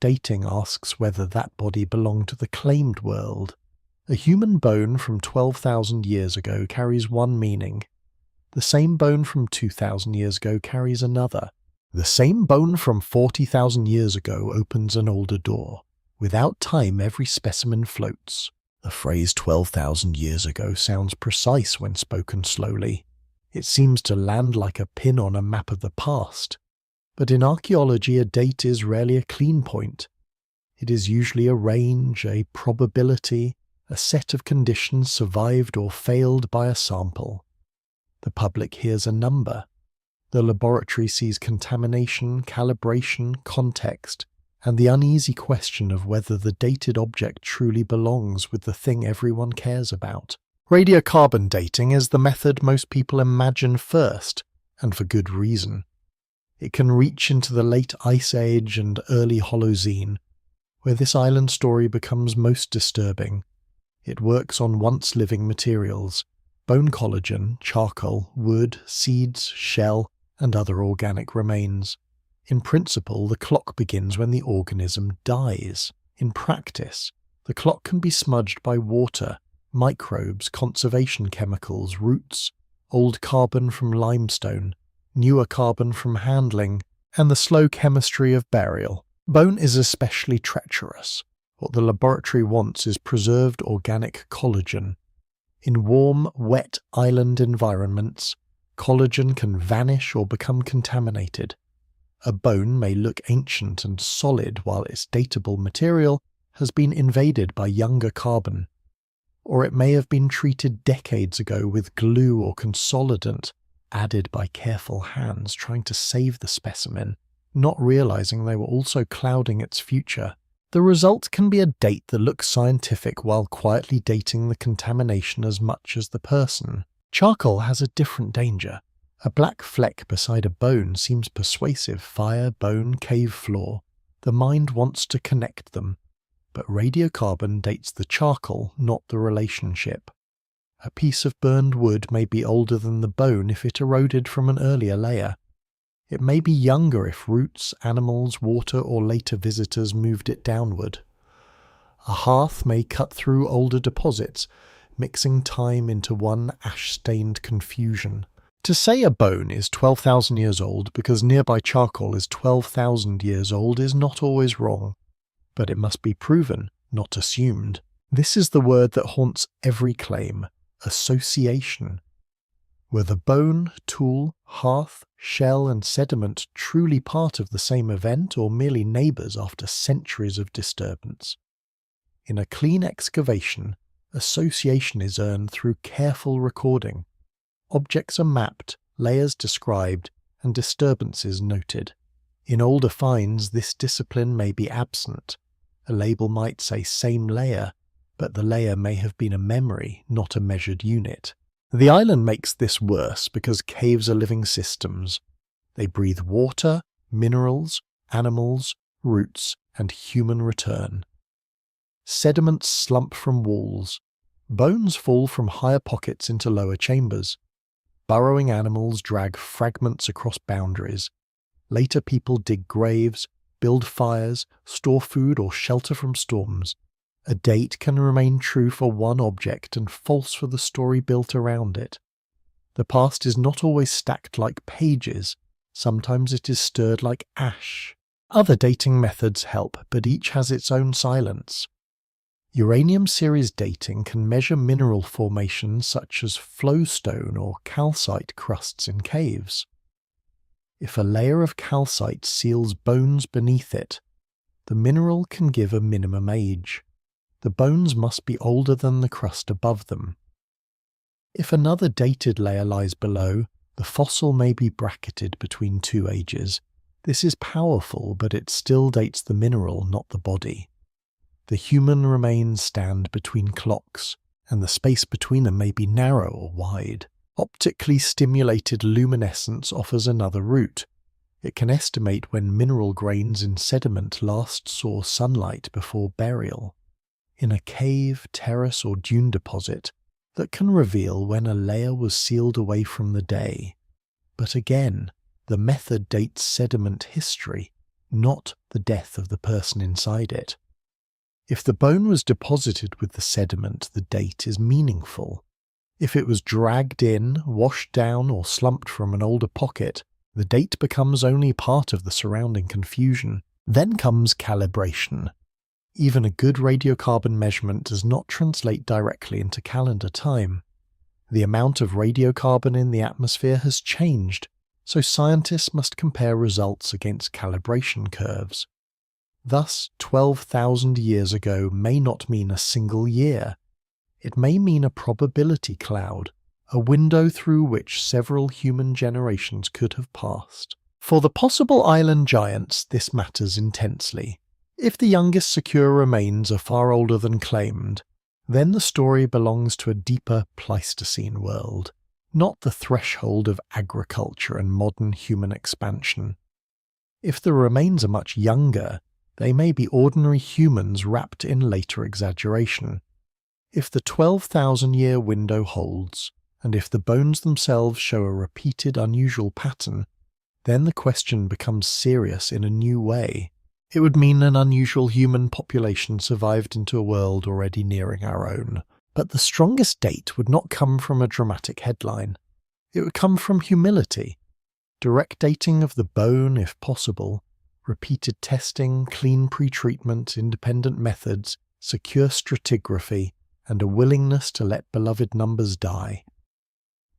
Dating asks whether that body belonged to the claimed world. A human bone from 12,000 years ago carries one meaning. The same bone from 2,000 years ago carries another. The same bone from 40,000 years ago opens an older door. Without time, every specimen floats. The phrase 12,000 years ago sounds precise when spoken slowly. It seems to land like a pin on a map of the past. But in archaeology, a date is rarely a clean point. It is usually a range, a probability, a set of conditions survived or failed by a sample. The public hears a number. The laboratory sees contamination, calibration, context, and the uneasy question of whether the dated object truly belongs with the thing everyone cares about. Radiocarbon dating is the method most people imagine first, and for good reason. It can reach into the late Ice Age and early Holocene, where this island story becomes most disturbing. It works on once-living materials: bone collagen, charcoal, wood, seeds, shell, and other organic remains. In principle, the clock begins when the organism dies. In practice, the clock can be smudged by water, microbes, conservation chemicals, roots, old carbon from limestone, newer carbon from handling, and the slow chemistry of burial. Bone is especially treacherous. What the laboratory wants is preserved organic collagen. In warm, wet island environments, collagen can vanish or become contaminated. A bone may look ancient and solid while its datable material has been invaded by younger carbon. Or it may have been treated decades ago with glue or consolidant, added by careful hands trying to save the specimen, not realizing they were also clouding its future. The result can be a date that looks scientific while quietly dating the contamination as much as the person. Charcoal has a different danger. A black fleck beside a bone seems persuasive: fire, bone, cave floor. The mind wants to connect them. But radiocarbon dates the charcoal, not the relationship. A piece of burned wood may be older than the bone if it eroded from an earlier layer. It may be younger if roots, animals, water, or later visitors moved it downward. A hearth may cut through older deposits, mixing time into one ash-stained confusion. To say a bone is 12,000 years old because nearby charcoal is 12,000 years old is not always wrong. But it must be proven, not assumed. This is the word that haunts every claim: association. Were the bone, tool, hearth, shell, and sediment truly part of the same event, or merely neighbours after centuries of disturbance? In a clean excavation, association is earned through careful recording. Objects are mapped, layers described, and disturbances noted. In older finds, this discipline may be absent. A label might say same layer, but the layer may have been a memory, not a measured unit. The island makes this worse because caves are living systems. They breathe water, minerals, animals, roots, and human return. Sediments slump from walls. Bones fall from higher pockets into lower chambers. Burrowing animals drag fragments across boundaries. Later people dig graves, build fires, store food, or shelter from storms. A date can remain true for one object and false for the story built around it. The past is not always stacked like pages. Sometimes it is stirred like ash. Other dating methods help, but each has its own silence. Uranium series dating can measure mineral formations such as flowstone or calcite crusts in caves. If a layer of calcite seals bones beneath it, the mineral can give a minimum age. The bones must be older than the crust above them. If another dated layer lies below, the fossil may be bracketed between two ages. This is powerful, but it still dates the mineral, not the body. The human remains stand between clocks, and the space between them may be narrow or wide. Optically stimulated luminescence offers another route. It can estimate when mineral grains in sediment last saw sunlight before burial. In a cave, terrace, or dune deposit, that can reveal when a layer was sealed away from the day. But again, the method dates sediment history, not the death of the person inside it. If the bone was deposited with the sediment, the date is meaningful. If it was dragged in, washed down, or slumped from an older pocket, the date becomes only part of the surrounding confusion. Then comes calibration. Even a good radiocarbon measurement does not translate directly into calendar time. The amount of radiocarbon in the atmosphere has changed, so scientists must compare results against calibration curves. Thus, 12,000 years ago may not mean a single year. It may mean a probability cloud, a window through which several human generations could have passed. For the possible island giants, this matters intensely. If the youngest secure remains are far older than claimed, then the story belongs to a deeper Pleistocene world, not the threshold of agriculture and modern human expansion. If the remains are much younger, they may be ordinary humans wrapped in later exaggeration. If the 12,000-year window holds, and if the bones themselves show a repeated unusual pattern, then the question becomes serious in a new way. It would mean an unusual human population survived into a world already nearing our own. But the strongest date would not come from a dramatic headline. It would come from humility. Direct dating of the bone, if possible, repeated testing, clean pretreatment, independent methods, secure stratigraphy, and a willingness to let beloved numbers die.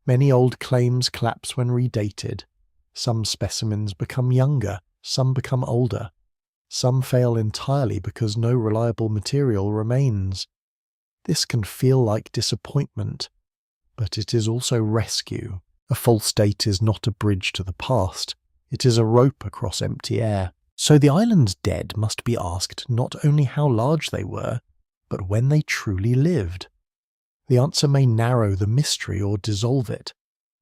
Many old claims collapse when redated. Some specimens become younger, some become older. Some fail entirely because no reliable material remains. This can feel like disappointment, but it is also rescue. A false date is not a bridge to the past, it is a rope across empty air. So the island's dead must be asked not only how large they were, but when they truly lived. The answer may narrow the mystery or dissolve it.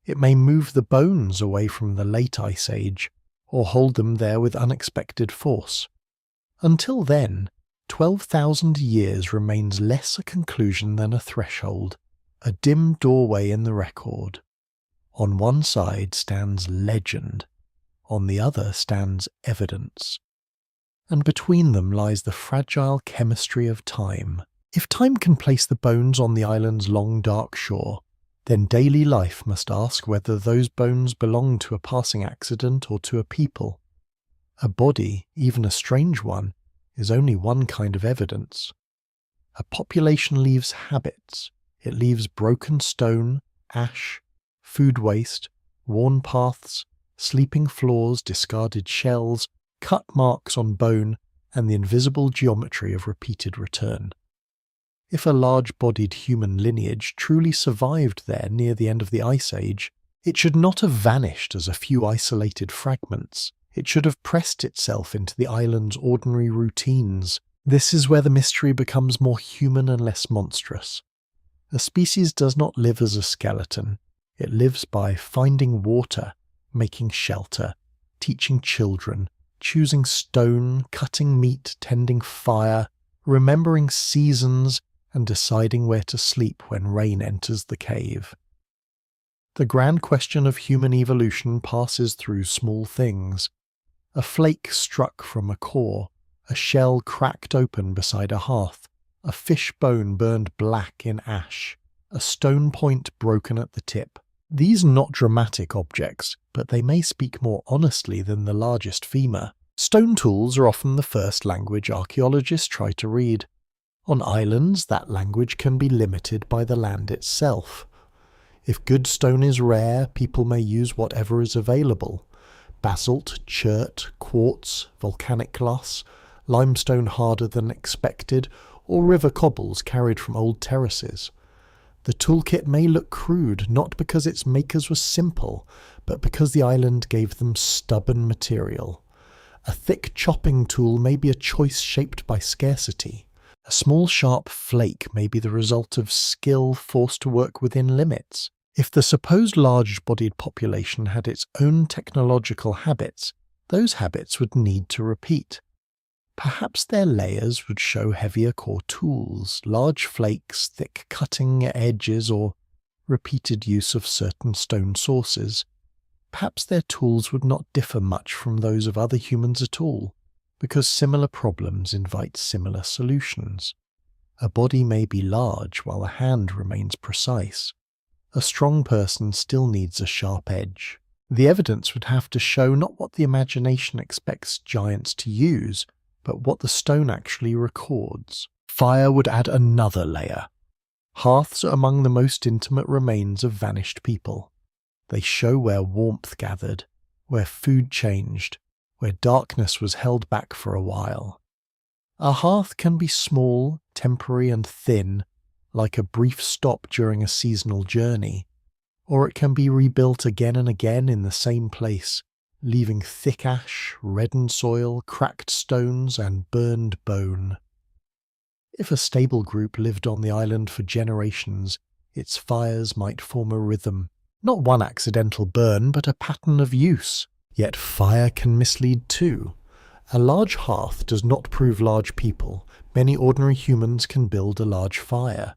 It may move the bones away from the late Ice Age, or hold them there with unexpected force. Until then, 12,000 years remains less a conclusion than a threshold, a dim doorway in the record. On one side stands legend, on the other stands evidence. And between them lies the fragile chemistry of time. If time can place the bones on the island's long dark shore, then daily life must ask whether those bones belong to a passing accident or to a people. A body, even a strange one, is only one kind of evidence. A population leaves habits. It leaves broken stone, ash, food waste, worn paths, sleeping floors, discarded shells, cut marks on bone, and the invisible geometry of repeated return. If a large-bodied human lineage truly survived there near the end of the Ice Age, it should not have vanished as a few isolated fragments. It should have pressed itself into the island's ordinary routines. This is where the mystery becomes more human and less monstrous. A species does not live as a skeleton. It lives by finding water, making shelter, teaching children, choosing stone, cutting meat, tending fire, remembering seasons, and deciding where to sleep when rain enters the cave. The grand question of human evolution passes through small things. A flake struck from a core, a shell cracked open beside a hearth, a fish bone burned black in ash, a stone point broken at the tip. These are not dramatic objects, but they may speak more honestly than the largest femur. Stone tools are often the first language archaeologists try to read. On islands, that language can be limited by the land itself. If good stone is rare, people may use whatever is available. Basalt, chert, quartz, volcanic glass, limestone harder than expected, or river cobbles carried from old terraces. The toolkit may look crude, not because its makers were simple, but because the island gave them stubborn material. A thick chopping tool may be a choice shaped by scarcity. A small sharp flake may be the result of skill forced to work within limits. If the supposed large-bodied population had its own technological habits, those habits would need to repeat. Perhaps their layers would show heavier core tools, large flakes, thick cutting edges, or repeated use of certain stone sources. Perhaps their tools would not differ much from those of other humans at all, because similar problems invite similar solutions. A body may be large while a hand remains precise. A strong person still needs a sharp edge. The evidence would have to show not what the imagination expects giants to use, but what the stone actually records. Fire would add another layer. Hearths are among the most intimate remains of vanished people. They show where warmth gathered, where food changed, where darkness was held back for a while. A hearth can be small, temporary and thin, like a brief stop during a seasonal journey, or it can be rebuilt again and again in the same place, leaving thick ash, reddened soil, cracked stones and burned bone. If a stable group lived on the island for generations, its fires might form a rhythm, not one accidental burn, but a pattern of use. Yet fire can mislead too. A large hearth does not prove large people. Many ordinary humans can build a large fire.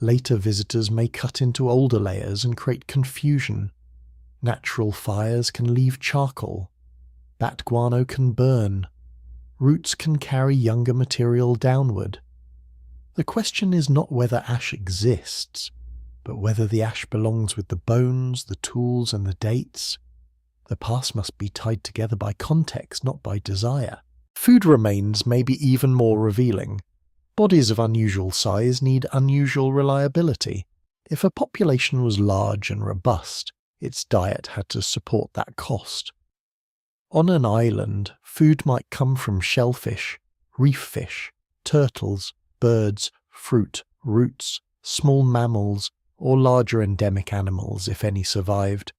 Later visitors may cut into older layers and create confusion. Natural fires can leave charcoal. Bat guano can burn. Roots can carry younger material downward. The question is not whether ash exists, but whether the ash belongs with the bones, the tools, and the dates. The past must be tied together by context, not by desire. Food remains may be even more revealing. Bodies of unusual size need unusual reliability. If a population was large and robust, its diet had to support that cost. On an island, food might come from shellfish, reef fish, turtles, birds, fruit, roots, small mammals, or larger endemic animals if any survived.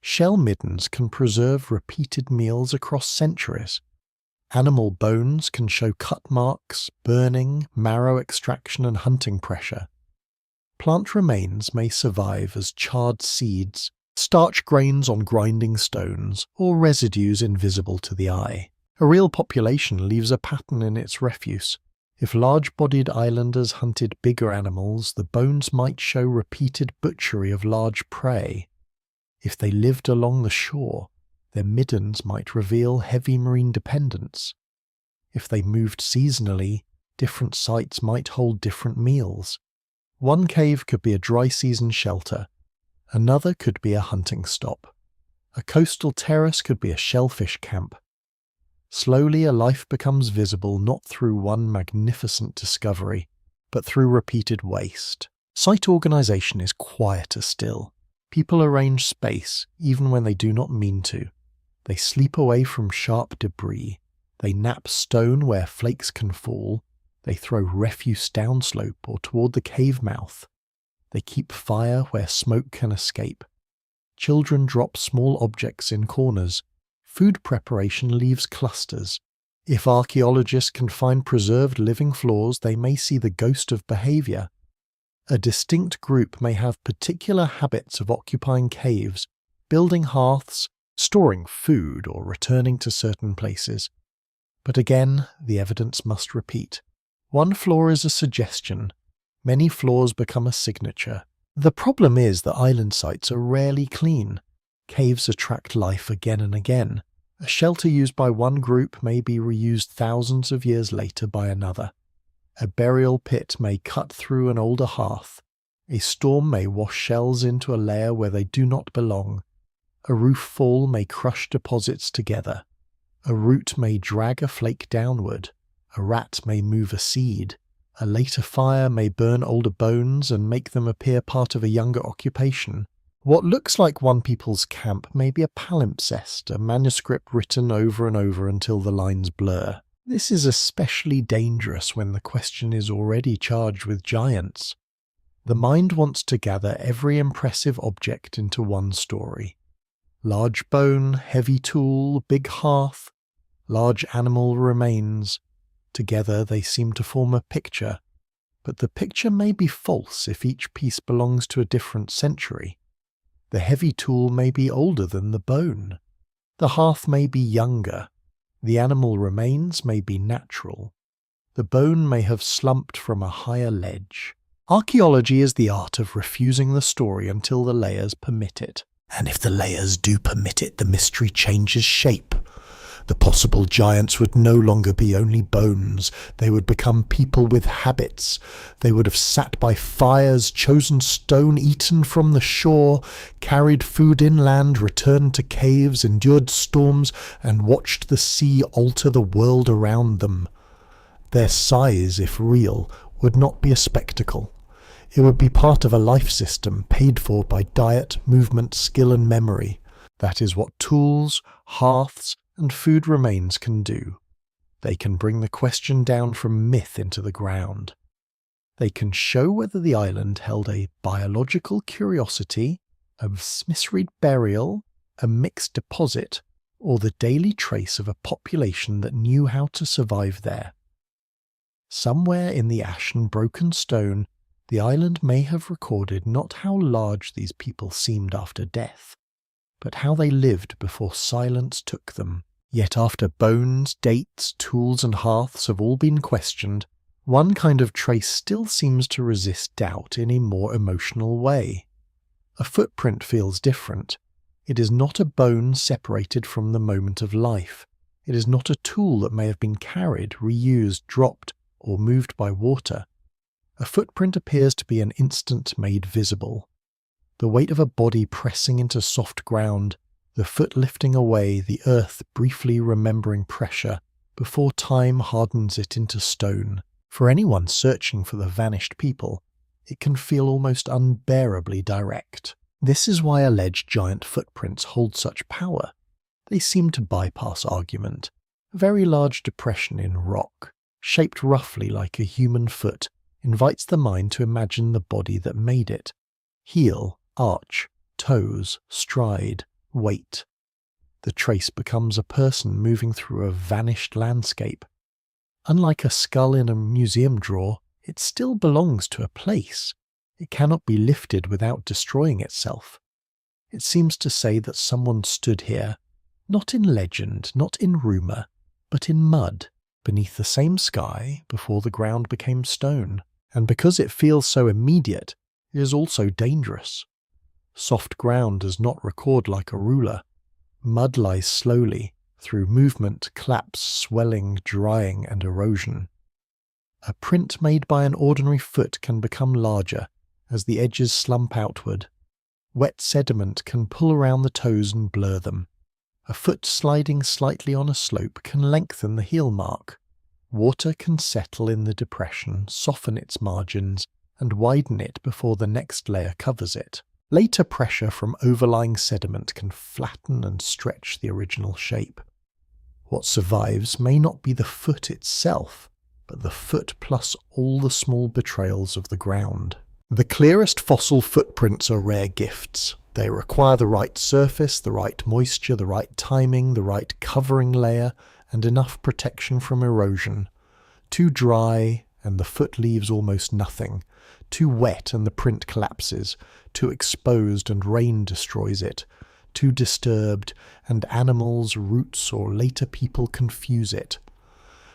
Shell middens can preserve repeated meals across centuries. Animal bones can show cut marks, burning, marrow extraction and hunting pressure. Plant remains may survive as charred seeds, starch grains on grinding stones, or residues invisible to the eye. A real population leaves a pattern in its refuse. If large-bodied islanders hunted bigger animals, the bones might show repeated butchery of large prey. If they lived along the shore, their middens might reveal heavy marine dependence. If they moved seasonally, different sites might hold different meals. One cave could be a dry season shelter, another could be a hunting stop. A coastal terrace could be a shellfish camp. Slowly a life becomes visible not through one magnificent discovery, but through repeated waste. Site organization is quieter still. People arrange space, even when they do not mean to. They sleep away from sharp debris. They nap stone where flakes can fall. They throw refuse downslope or toward the cave mouth. They keep fire where smoke can escape. Children drop small objects in corners. Food preparation leaves clusters. If archaeologists can find preserved living floors, they may see the ghost of behavior. A distinct group may have particular habits of occupying caves, building hearths, storing food, or returning to certain places. But again, the evidence must repeat. One floor is a suggestion. Many floors become a signature. The problem is that island sites are rarely clean. Caves attract life again and again. A shelter used by one group may be reused thousands of years later by another. A burial pit may cut through an older hearth. A storm may wash shells into a layer where they do not belong. A roof fall may crush deposits together. A root may drag a flake downward. A rat may move a seed. A later fire may burn older bones and make them appear part of a younger occupation. What looks like one people's camp may be a palimpsest, a manuscript written over and over until the lines blur. This is especially dangerous when the question is already charged with giants. The mind wants to gather every impressive object into one story. Large bone, heavy tool, big hearth, large animal remains. Together they seem to form a picture, but the picture may be false if each piece belongs to a different century. The heavy tool may be older than the bone. The hearth may be younger. The animal remains may be natural. The bone may have slumped from a higher ledge. Archaeology is the art of refusing the story until the layers permit it. And if the layers do permit it, the mystery changes shape. The possible giants would no longer be only bones. They would become people with habits. They would have sat by fires, chosen stone eaten from the shore, carried food inland, returned to caves, endured storms, and watched the sea alter the world around them. Their size, if real, would not be a spectacle. It would be part of a life system paid for by diet, movement, skill, and memory. That is what tools, hearths, and food remains can do. They can bring the question down from myth into the ground. They can show whether the island held a biological curiosity, a misread burial, a mixed deposit, or the daily trace of a population that knew how to survive there. Somewhere in the ash and broken stone, the island may have recorded not how large these people seemed after death, but how they lived before silence took them. Yet after bones, dates, tools, and hearths have all been questioned, one kind of trace still seems to resist doubt in a more emotional way. A footprint feels different. It is not a bone separated from the moment of life. It is not a tool that may have been carried, reused, dropped, or moved by water. A footprint appears to be an instant made visible. The weight of a body pressing into soft ground, the foot lifting away, the earth briefly remembering pressure before time hardens it into stone. For anyone searching for the vanished people, it can feel almost unbearably direct. This is why alleged giant footprints hold such power. They seem to bypass argument. A very large depression in rock, shaped roughly like a human foot, invites the mind to imagine the body that made it. Heel, arch, toes, stride, weight. The trace becomes a person moving through a vanished landscape. Unlike a skull in a museum drawer, it still belongs to a place. It cannot be lifted without destroying itself. It seems to say that someone stood here, not in legend, not in rumour, but in mud, beneath the same sky before the ground became stone. And because it feels so immediate, it is also dangerous. Soft ground does not record like a ruler. Mud lies slowly, through movement, collapse, swelling, drying, and erosion. A print made by an ordinary foot can become larger as the edges slump outward. Wet sediment can pull around the toes and blur them. A foot sliding slightly on a slope can lengthen the heel mark. Water can settle in the depression, soften its margins, and widen it before the next layer covers it. Later pressure from overlying sediment can flatten and stretch the original shape. What survives may not be the foot itself, but the foot plus all the small betrayals of the ground. The clearest fossil footprints are rare gifts. They require the right surface, the right moisture, the right timing, the right covering layer, and enough protection from erosion. Too dry, and the foot leaves almost nothing. Too wet, and the print collapses. Too exposed, and rain destroys it. Too disturbed, and animals, roots, or later people confuse it.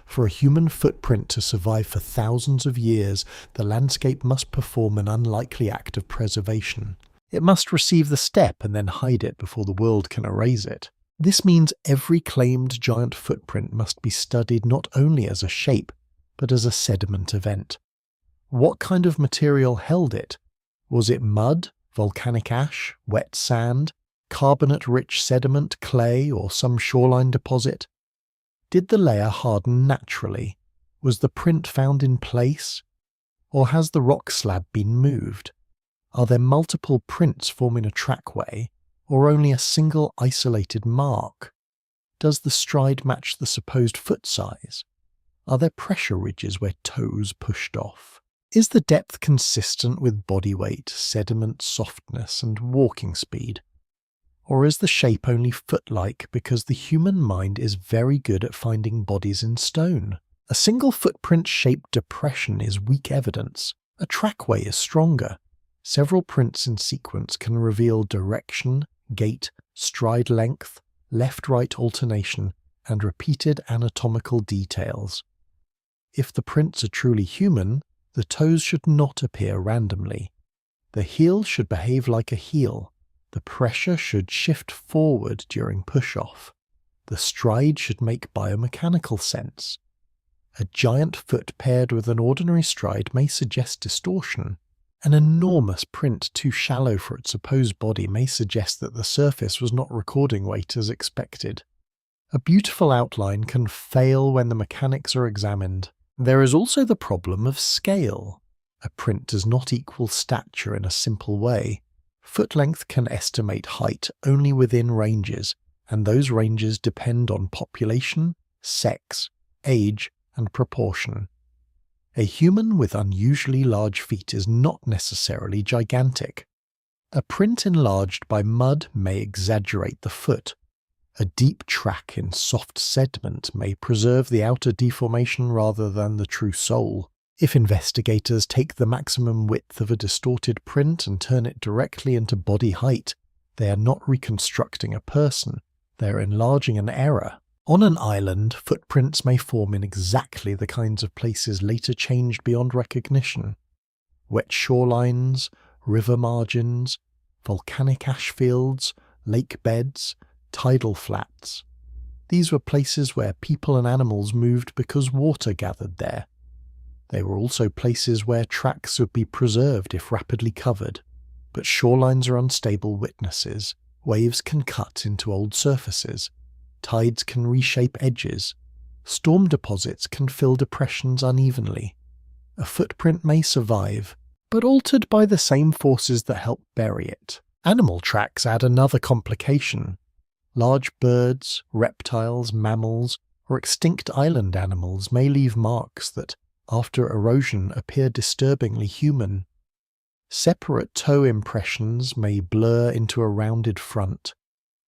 For a human footprint to survive for thousands of years, the landscape must perform an unlikely act of preservation. It must receive the step and then hide it before the world can erase it. This means every claimed giant footprint must be studied not only as a shape, but as a sediment event. What kind of material held it? Was it mud, volcanic ash, wet sand, carbonate-rich sediment, clay, or some shoreline deposit? Did the layer harden naturally? Was the print found in place? Or has the rock slab been moved? Are there multiple prints forming a trackway, or only a single isolated mark? Does the stride match the supposed foot size? Are there pressure ridges where toes pushed off? Is the depth consistent with body weight, sediment softness, and walking speed? Or is the shape only foot-like because the human mind is very good at finding bodies in stone? A single footprint-shaped depression is weak evidence. A trackway is stronger. Several prints in sequence can reveal direction, gait, stride length, left-right alternation, and repeated anatomical details. If the prints are truly human, the toes should not appear randomly. The heel should behave like a heel. The pressure should shift forward during push-off. The stride should make biomechanical sense. A giant foot paired with an ordinary stride may suggest distortion. An enormous print too shallow for its supposed body may suggest that the surface was not recording weight as expected. A beautiful outline can fail when the mechanics are examined. There is also the problem of scale. A print does not equal stature in a simple way. Foot length can estimate height only within ranges, and those ranges depend on population, sex, age, and proportion. A human with unusually large feet is not necessarily gigantic. A print enlarged by mud may exaggerate the foot. A deep track in soft sediment may preserve the outer deformation rather than the true sole. If investigators take the maximum width of a distorted print and turn it directly into body height, they are not reconstructing a person, they are enlarging an error. On an island, footprints may form in exactly the kinds of places later changed beyond recognition. Wet shorelines, river margins, volcanic ash fields, lake beds, tidal flats. These were places where people and animals moved because water gathered there. They were also places where tracks would be preserved if rapidly covered, but shorelines are unstable witnesses. Waves can cut into old surfaces. Tides can reshape edges. Storm deposits can fill depressions unevenly. A footprint may survive, but altered by the same forces that help bury it. Animal tracks add another complication. Large birds, reptiles, mammals, or extinct island animals may leave marks that, after erosion, appear disturbingly human. Separate toe impressions may blur into a rounded front.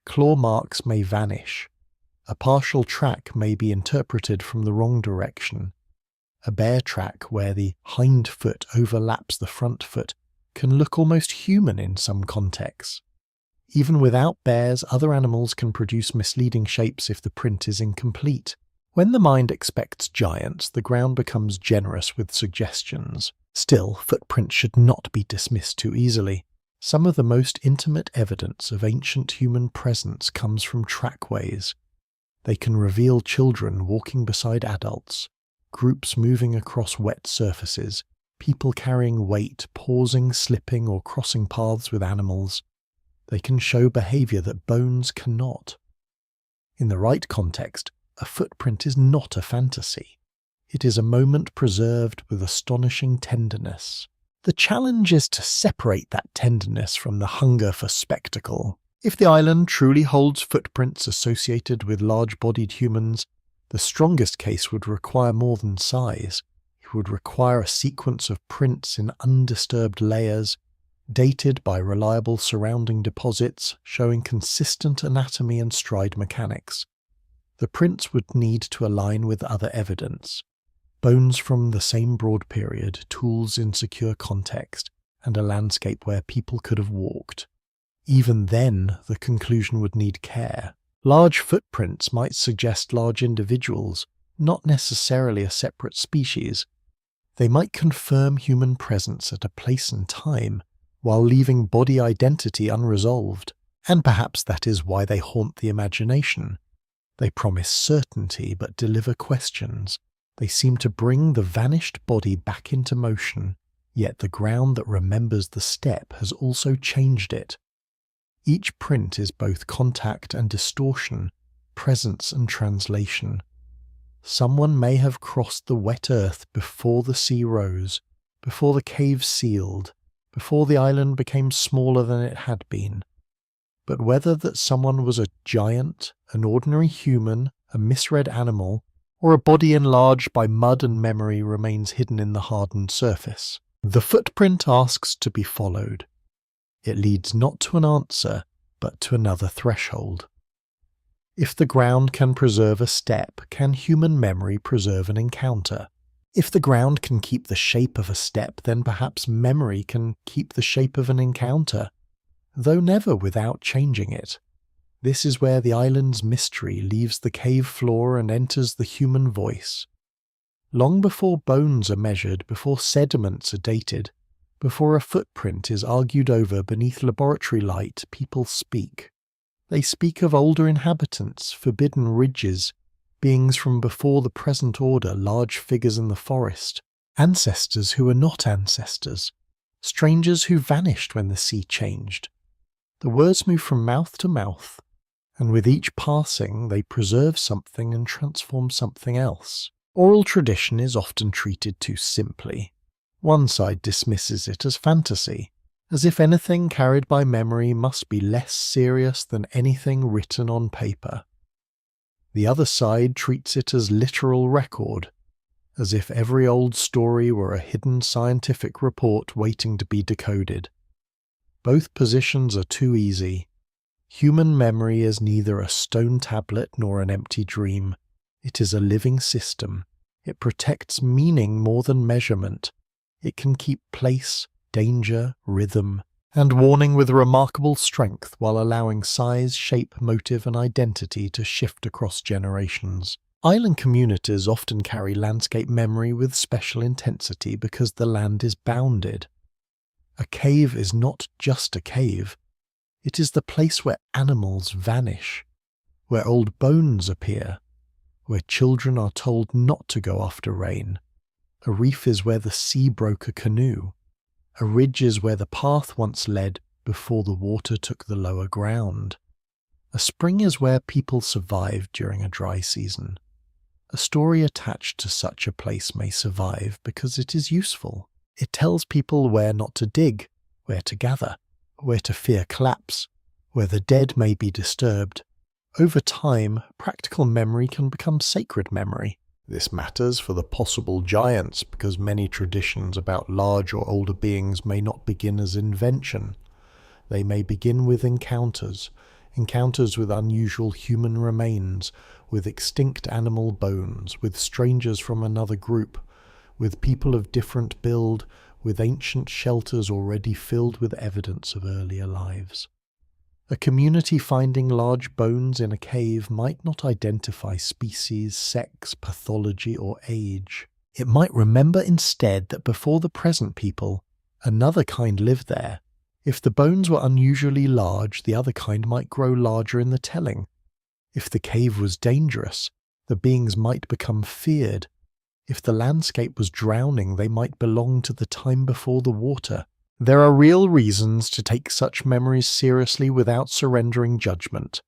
Claw marks may vanish. A partial track may be interpreted from the wrong direction. A bear track where the hind foot overlaps the front foot can look almost human in some contexts. Even without bears, other animals can produce misleading shapes if the print is incomplete. When the mind expects giants, the ground becomes generous with suggestions. Still, footprints should not be dismissed too easily. Some of the most intimate evidence of ancient human presence comes from trackways. They can reveal children walking beside adults, groups moving across wet surfaces, people carrying weight, pausing, slipping, or crossing paths with animals. They can show behavior that bones cannot. In the right context, a footprint is not a fantasy. It is a moment preserved with astonishing tenderness. The challenge is to separate that tenderness from the hunger for spectacle. If the island truly holds footprints associated with large-bodied humans, The strongest case would require more than size. It would require a sequence of prints in undisturbed layers, dated by reliable surrounding deposits showing consistent anatomy and stride mechanics. The prints would need to align with other evidence. Bones from the same broad period, tools in secure context, and a landscape where people could have walked. Even then, the conclusion would need care. Large footprints might suggest large individuals, not necessarily a separate species. They might confirm human presence at a place and time, while leaving body identity unresolved, and perhaps that is why they haunt the imagination. They promise certainty but deliver questions. They seem to bring the vanished body back into motion, yet the ground that remembers the step has also changed it. Each print is both contact and distortion, presence and translation. Someone may have crossed the wet earth before the sea rose, before the cave sealed, before the island became smaller than it had been. But whether that someone was a giant, an ordinary human, a misread animal, or a body enlarged by mud and memory remains hidden in the hardened surface. The footprint asks to be followed. It leads not to an answer, but to another threshold. If the ground can preserve a step, can human memory preserve an encounter? If the ground can keep the shape of a step, then perhaps memory can keep the shape of an encounter, though never without changing it. This is where the island's mystery leaves the cave floor and enters the human voice. Long before bones are measured, before sediments are dated, before a footprint is argued over beneath laboratory light, people speak. They speak of older inhabitants, forbidden ridges, beings from before the present order, large figures in the forest, ancestors who are not ancestors, strangers who vanished when the sea changed. The words move from mouth to mouth, and with each passing they preserve something and transform something else. Oral tradition is often treated too simply. One side dismisses it as fantasy, as if anything carried by memory must be less serious than anything written on paper. The other side treats it as literal record, as if every old story were a hidden scientific report waiting to be decoded. Both positions are too easy. Human memory is neither a stone tablet nor an empty dream. It is a living system. It protects meaning more than measurement. It can keep place, danger, rhythm, and warning with remarkable strength while allowing size, shape, motive, and identity to shift across generations. Island communities often carry landscape memory with special intensity because the land is bounded. A cave is not just a cave. It is the place where animals vanish, where old bones appear, where children are told not to go after rain. A reef is where the sea broke a canoe. A ridge is where the path once led before the water took the lower ground. A spring is where people survived during a dry season. A story attached to such a place may survive because it is useful. It tells people where not to dig, where to gather, where to fear collapse, where the dead may be disturbed. Over time, practical memory can become sacred memory. This matters for the possible giants because many traditions about large or older beings may not begin as invention. They may begin with encounters with unusual human remains, with extinct animal bones, with strangers from another group, with people of different build, with ancient shelters already filled with evidence of earlier lives. A community finding large bones in a cave might not identify species, sex, pathology, or age. It might remember instead that before the present people, another kind lived there. If the bones were unusually large, the other kind might grow larger in the telling. If the cave was dangerous, the beings might become feared. If the landscape was drowning, they might belong to the time before the water. There are real reasons to take such memories seriously without surrendering judgment.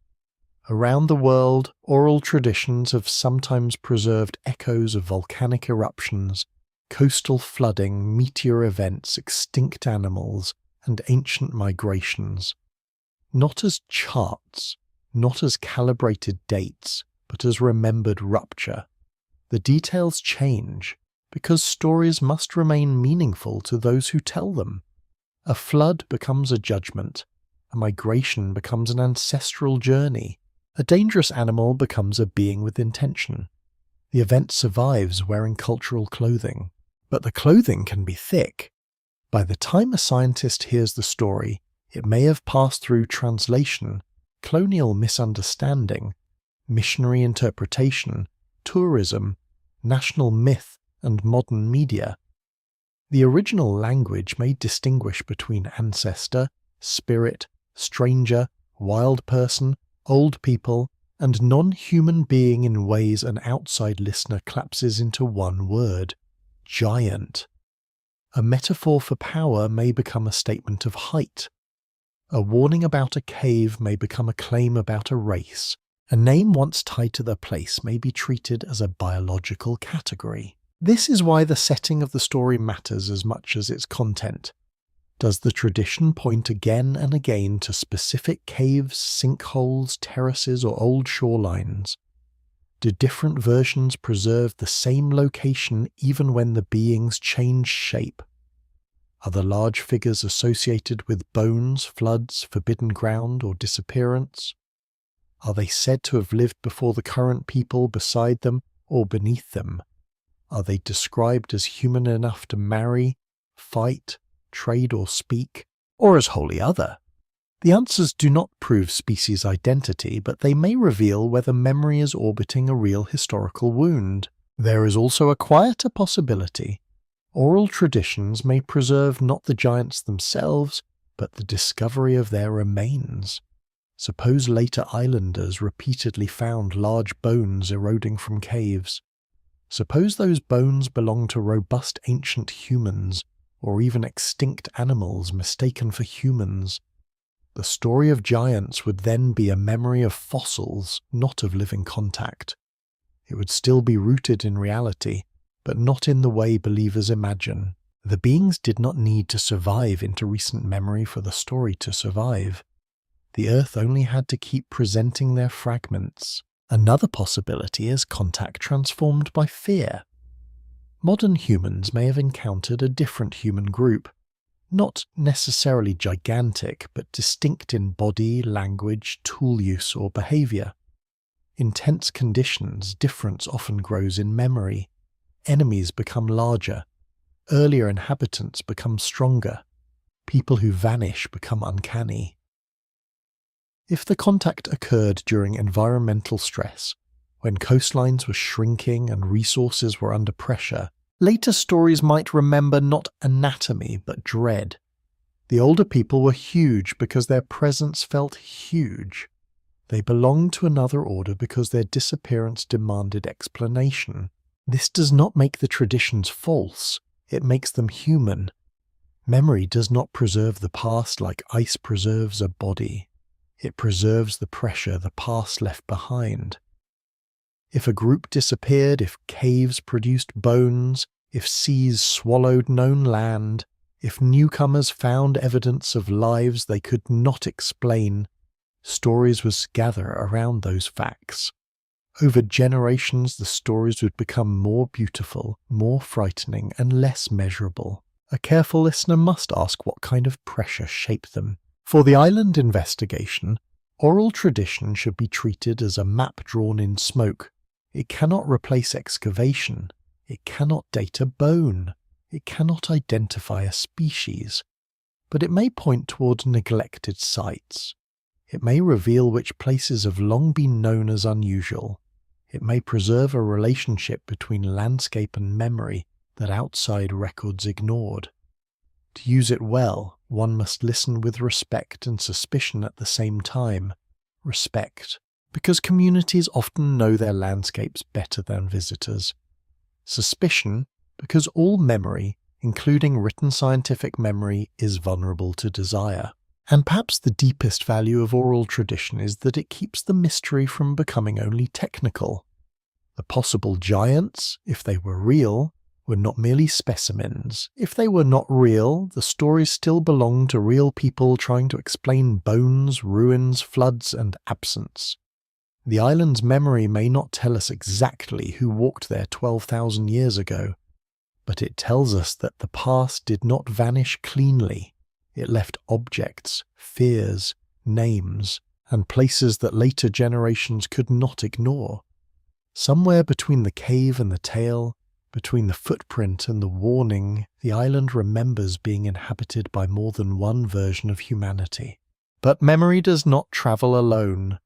Around the world, oral traditions have sometimes preserved echoes of volcanic eruptions, coastal flooding, meteor events, extinct animals, and ancient migrations. Not as charts, not as calibrated dates, but as remembered rupture. The details change, because stories must remain meaningful to those who tell them. A flood becomes a judgment, a migration becomes an ancestral journey, a dangerous animal becomes a being with intention. The event survives wearing cultural clothing, but the clothing can be thick. By the time a scientist hears the story, it may have passed through translation, colonial misunderstanding, missionary interpretation, tourism, national myth, and modern media. The original language may distinguish between ancestor, spirit, stranger, wild person, old people, and non-human being in ways an outside listener collapses into one word: giant. A metaphor for power may become a statement of height. A warning about a cave may become a claim about a race. A name once tied to the place may be treated as a biological category. This is why the setting of the story matters as much as its content. Does the tradition point again and again to specific caves, sinkholes, terraces, or old shorelines? Do different versions preserve the same location even when the beings change shape? Are the large figures associated with bones, floods, forbidden ground, or disappearance? Are they said to have lived before the current people beside them or beneath them? Are they described as human enough to marry, fight, trade, or speak, or as wholly other? The answers do not prove species identity, but they may reveal whether memory is orbiting a real historical wound. There is also a quieter possibility. Oral traditions may preserve not the giants themselves, but the discovery of their remains. Suppose later islanders repeatedly found large bones eroding from caves. Suppose those bones belong to robust ancient humans, or even extinct animals mistaken for humans. The story of giants would then be a memory of fossils, not of living contact. It would still be rooted in reality, but not in the way believers imagine. The beings did not need to survive into recent memory for the story to survive. The Earth only had to keep presenting their fragments. Another possibility is contact transformed by fear. Modern humans may have encountered a different human group, not necessarily gigantic, but distinct in body, language, tool use, or behavior. In tense conditions, difference often grows in memory. Enemies become larger. Earlier inhabitants become stronger. People who vanish become uncanny. If the contact occurred during environmental stress, when coastlines were shrinking and resources were under pressure, later stories might remember not anatomy but dread. The older people were huge because their presence felt huge. They belonged to another order because their disappearance demanded explanation. This does not make the traditions false, it makes them human. Memory does not preserve the past like ice preserves a body. It preserves the pressure the past left behind. If a group disappeared, if caves produced bones, if seas swallowed known land, if newcomers found evidence of lives they could not explain, stories would gather around those facts. Over generations, the stories would become more beautiful, more frightening, and less measurable. A careful listener must ask what kind of pressure shaped them. For the island investigation, oral tradition should be treated as a map drawn in smoke. It cannot replace excavation. It cannot date a bone. It cannot identify a species. But it may point toward neglected sites. It may reveal which places have long been known as unusual. It may preserve a relationship between landscape and memory that outside records ignored. To use it well, one must listen with respect and suspicion at the same time. Respect, because communities often know their landscapes better than visitors. Suspicion, because all memory, including written scientific memory, is vulnerable to desire. And perhaps the deepest value of oral tradition is that it keeps the mystery from becoming only technical. The possible giants, if they were real, were not merely specimens. If they were not real, the stories still belonged to real people trying to explain bones, ruins, floods, and absence. The island's memory may not tell us exactly who walked there 12,000 years ago, but it tells us that the past did not vanish cleanly. It left objects, fears, names, and places that later generations could not ignore. Somewhere between the cave and the tale, between the footprint and the warning, the island remembers being inhabited by more than one version of humanity. But memory does not travel alone.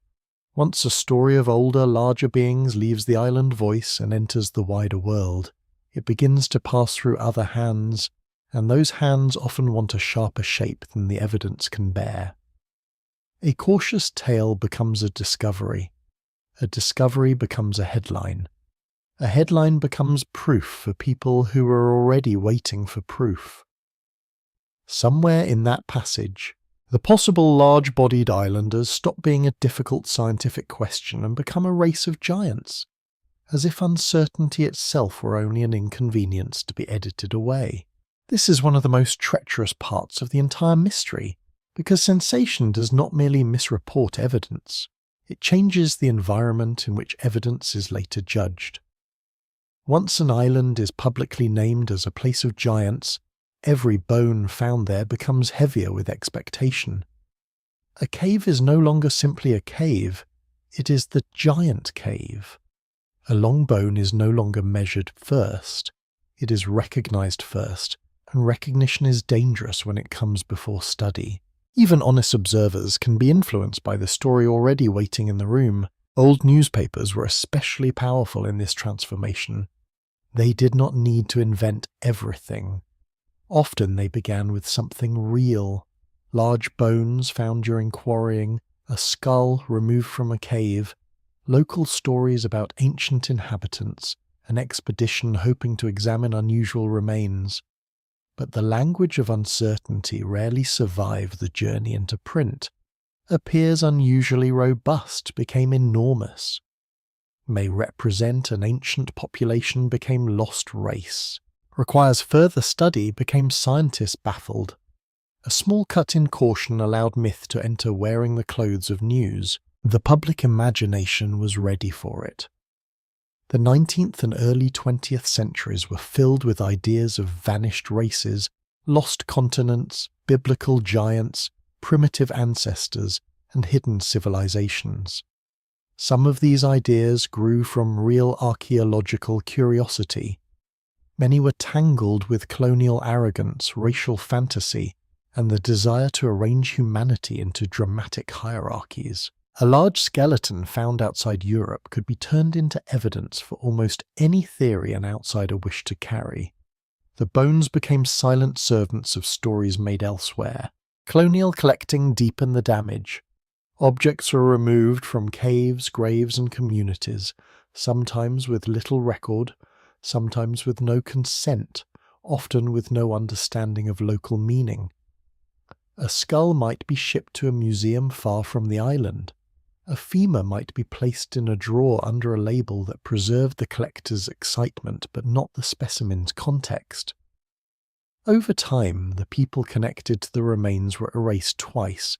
Once a story of older, larger beings leaves the island voice and enters the wider world, it begins to pass through other hands, and those hands often want a sharper shape than the evidence can bear. A cautious tale becomes a discovery becomes a headline becomes proof for people who are already waiting for proof. Somewhere in that passage, the possible large-bodied islanders stop being a difficult scientific question and become a race of giants, as if uncertainty itself were only an inconvenience to be edited away. This is one of the most treacherous parts of the entire mystery, because sensation does not merely misreport evidence, it changes the environment in which evidence is later judged. Once an island is publicly named as a place of giants, every bone found there becomes heavier with expectation. A cave is no longer simply a cave, it is the giant cave. A long bone is no longer measured first, it is recognized first, and recognition is dangerous when it comes before study. Even honest observers can be influenced by the story already waiting in the room. Old newspapers were especially powerful in this transformation. They did not need to invent everything. Often they began with something real. Large bones found during quarrying, a skull removed from a cave, local stories about ancient inhabitants, an expedition hoping to examine unusual remains. But the language of uncertainty rarely survived the journey into print. Appears unusually robust became enormous. May represent an ancient population became lost race. Requires further study became scientists baffled. A small cut in caution allowed myth to enter wearing the clothes of news. The public imagination was ready for it. The 19th and early 20th centuries were filled with ideas of vanished races, lost continents, biblical giants, primitive ancestors, and hidden civilizations. Some of these ideas grew from real archaeological curiosity. Many were tangled with colonial arrogance, racial fantasy, and the desire to arrange humanity into dramatic hierarchies. A large skeleton found outside Europe could be turned into evidence for almost any theory an outsider wished to carry. The bones became silent servants of stories made elsewhere. Colonial collecting deepened the damage. Objects were removed from caves, graves, and communities, sometimes with little record, sometimes with no consent, often with no understanding of local meaning. A skull might be shipped to a museum far from the island. A femur might be placed in a drawer under a label that preserved the collector's excitement but not the specimen's context. Over time, the people connected to the remains were erased twice,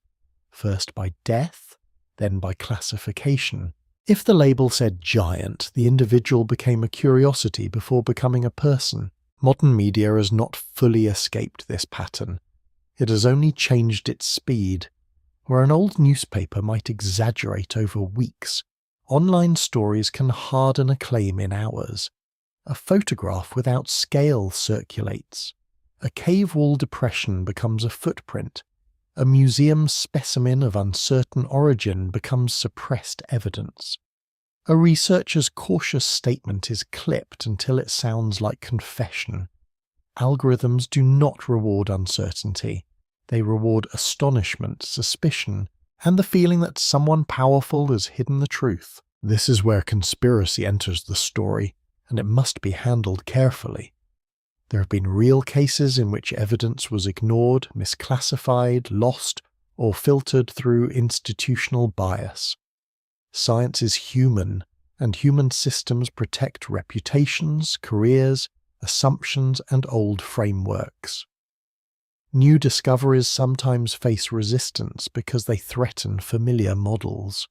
first by death, then by classification. If the label said giant, the individual became a curiosity before becoming a person. Modern media has not fully escaped this pattern. It has only changed its speed. Where an old newspaper might exaggerate over weeks, online stories can harden a claim in hours. A photograph without scale circulates. A cave wall depression becomes a footprint. A museum specimen of uncertain origin becomes suppressed evidence. A researcher's cautious statement is clipped until it sounds like confession. Algorithms do not reward uncertainty. They reward astonishment, suspicion, and the feeling that someone powerful has hidden the truth. This is where conspiracy enters the story, and it must be handled carefully. There have been real cases in which evidence was ignored, misclassified, lost, or filtered through institutional bias. Science is human, and human systems protect reputations, careers, assumptions, and old frameworks. New discoveries sometimes face resistance because they threaten familiar models.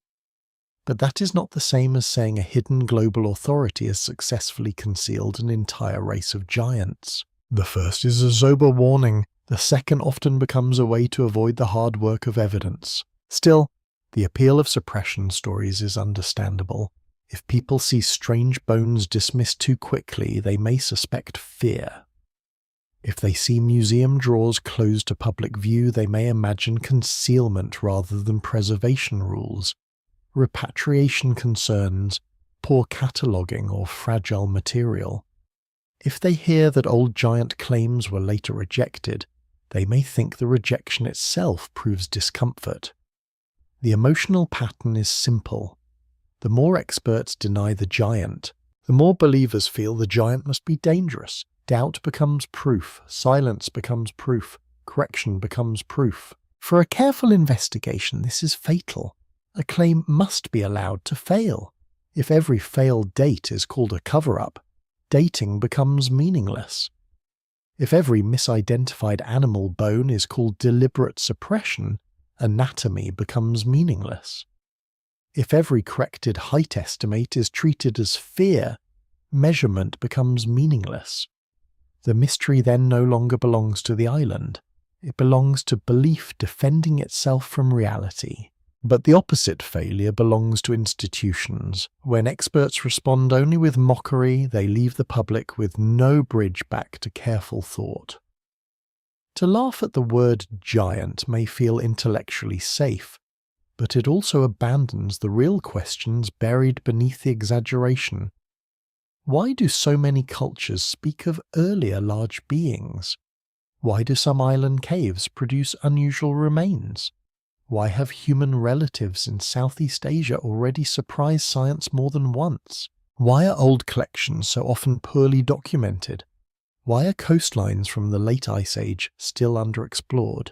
But that is not the same as saying a hidden global authority has successfully concealed an entire race of giants. The first is a sober warning, the second often becomes a way to avoid the hard work of evidence. Still, the appeal of suppression stories is understandable. If people see strange bones dismissed too quickly, they may suspect fear. If they see museum drawers closed to public view, they may imagine concealment rather than preservation rules, repatriation concerns, poor cataloguing, or fragile material. If they hear that old giant claims were later rejected, they may think the rejection itself proves discomfort. The emotional pattern is simple. The more experts deny the giant, the more believers feel the giant must be dangerous. Doubt becomes proof, silence becomes proof, correction becomes proof. For a careful investigation, this is fatal. A claim must be allowed to fail. If every failed date is called a cover-up, dating becomes meaningless. If every misidentified animal bone is called deliberate suppression, anatomy becomes meaningless. If every corrected height estimate is treated as fear, measurement becomes meaningless. The mystery then no longer belongs to the island. It belongs to belief defending itself from reality. But the opposite failure belongs to institutions. When experts respond only with mockery, they leave the public with no bridge back to careful thought. To laugh at the word giant may feel intellectually safe, but it also abandons the real questions buried beneath the exaggeration. Why do so many cultures speak of earlier large beings? Why do some island caves produce unusual remains? Why have human relatives in Southeast Asia already surprised science more than once? Why are old collections so often poorly documented? Why are coastlines from the late Ice Age still underexplored?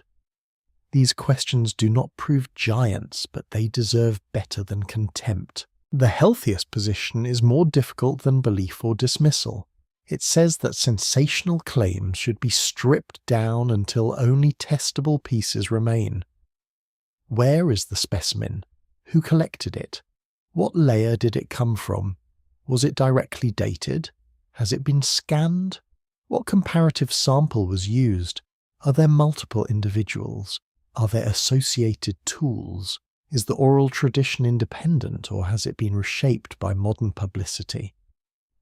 These questions do not prove giants, but they deserve better than contempt. The healthiest position is more difficult than belief or dismissal. It says that sensational claims should be stripped down until only testable pieces remain. Where is the specimen? Who collected it? What layer did it come from? Was it directly dated? Has it been scanned? What comparative sample was used? Are there multiple individuals? Are there associated tools? Is the oral tradition independent, or has it been reshaped by modern publicity?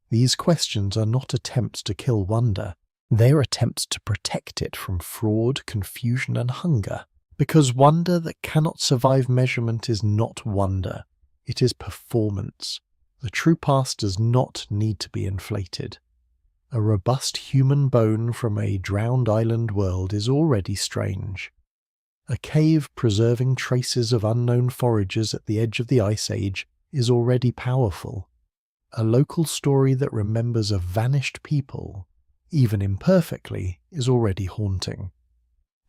These questions are not attempts to kill wonder. They are attempts to protect it from fraud, confusion, and hunger. Because wonder that cannot survive measurement is not wonder. It is performance. The true past does not need to be inflated. A robust human bone from a drowned island world is already strange. A cave preserving traces of unknown foragers at the edge of the Ice Age is already powerful. A local story that remembers a vanished people, even imperfectly, is already haunting.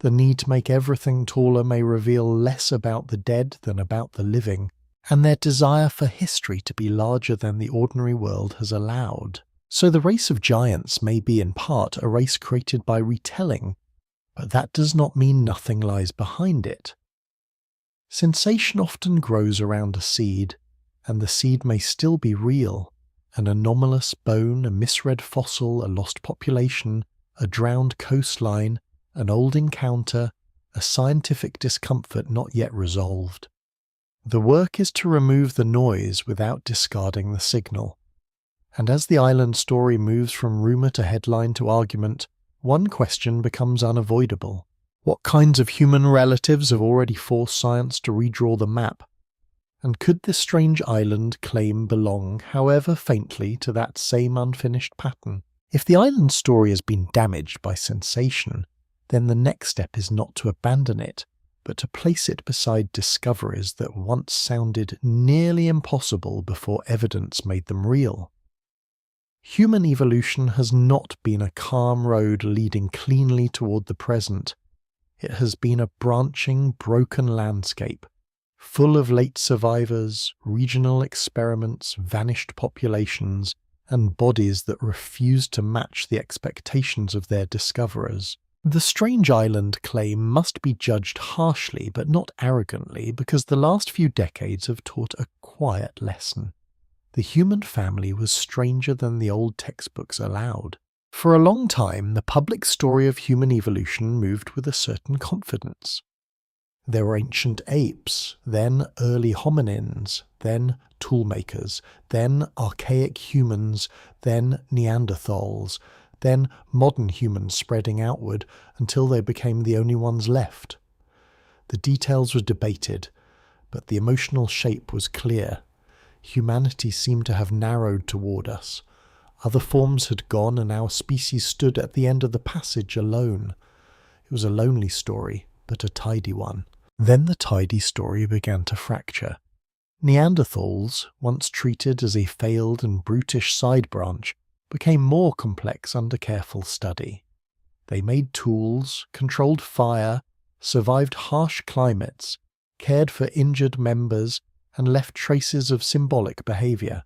The need to make everything taller may reveal less about the dead than about the living, and their desire for history to be larger than the ordinary world has allowed. So the race of giants may be in part a race created by retelling, but that does not mean nothing lies behind it. Sensation often grows around a seed, and the seed may still be real. An anomalous bone, a misread fossil, a lost population, a drowned coastline, an old encounter, a scientific discomfort not yet resolved. The work is to remove the noise without discarding the signal. And as the island story moves from rumour to headline to argument, one question becomes unavoidable. What kinds of human relatives have already forced science to redraw the map? And could this strange island claim belong, however faintly, to that same unfinished pattern? If the island story has been damaged by sensation, then the next step is not to abandon it, but to place it beside discoveries that once sounded nearly impossible before evidence made them real. Human evolution has not been a calm road leading cleanly toward the present. It has been a branching, broken landscape, full of late survivors, regional experiments, vanished populations, and bodies that refused to match the expectations of their discoverers. The strange island claim must be judged harshly but not arrogantly, because the last few decades have taught a quiet lesson. The human family was stranger than the old textbooks allowed. For a long time, the public story of human evolution moved with a certain confidence. There were ancient apes, then early hominins, then toolmakers, then archaic humans, then Neanderthals, then modern humans spreading outward until they became the only ones left. The details were debated, but the emotional shape was clear. Humanity seemed to have narrowed toward us. Other forms had gone, and our species stood at the end of the passage alone. It was a lonely story, but a tidy one. Then the tidy story began to fracture. Neanderthals, once treated as a failed and brutish side branch, became more complex under careful study. They made tools, controlled fire, survived harsh climates, cared for injured members, and left traces of symbolic behavior.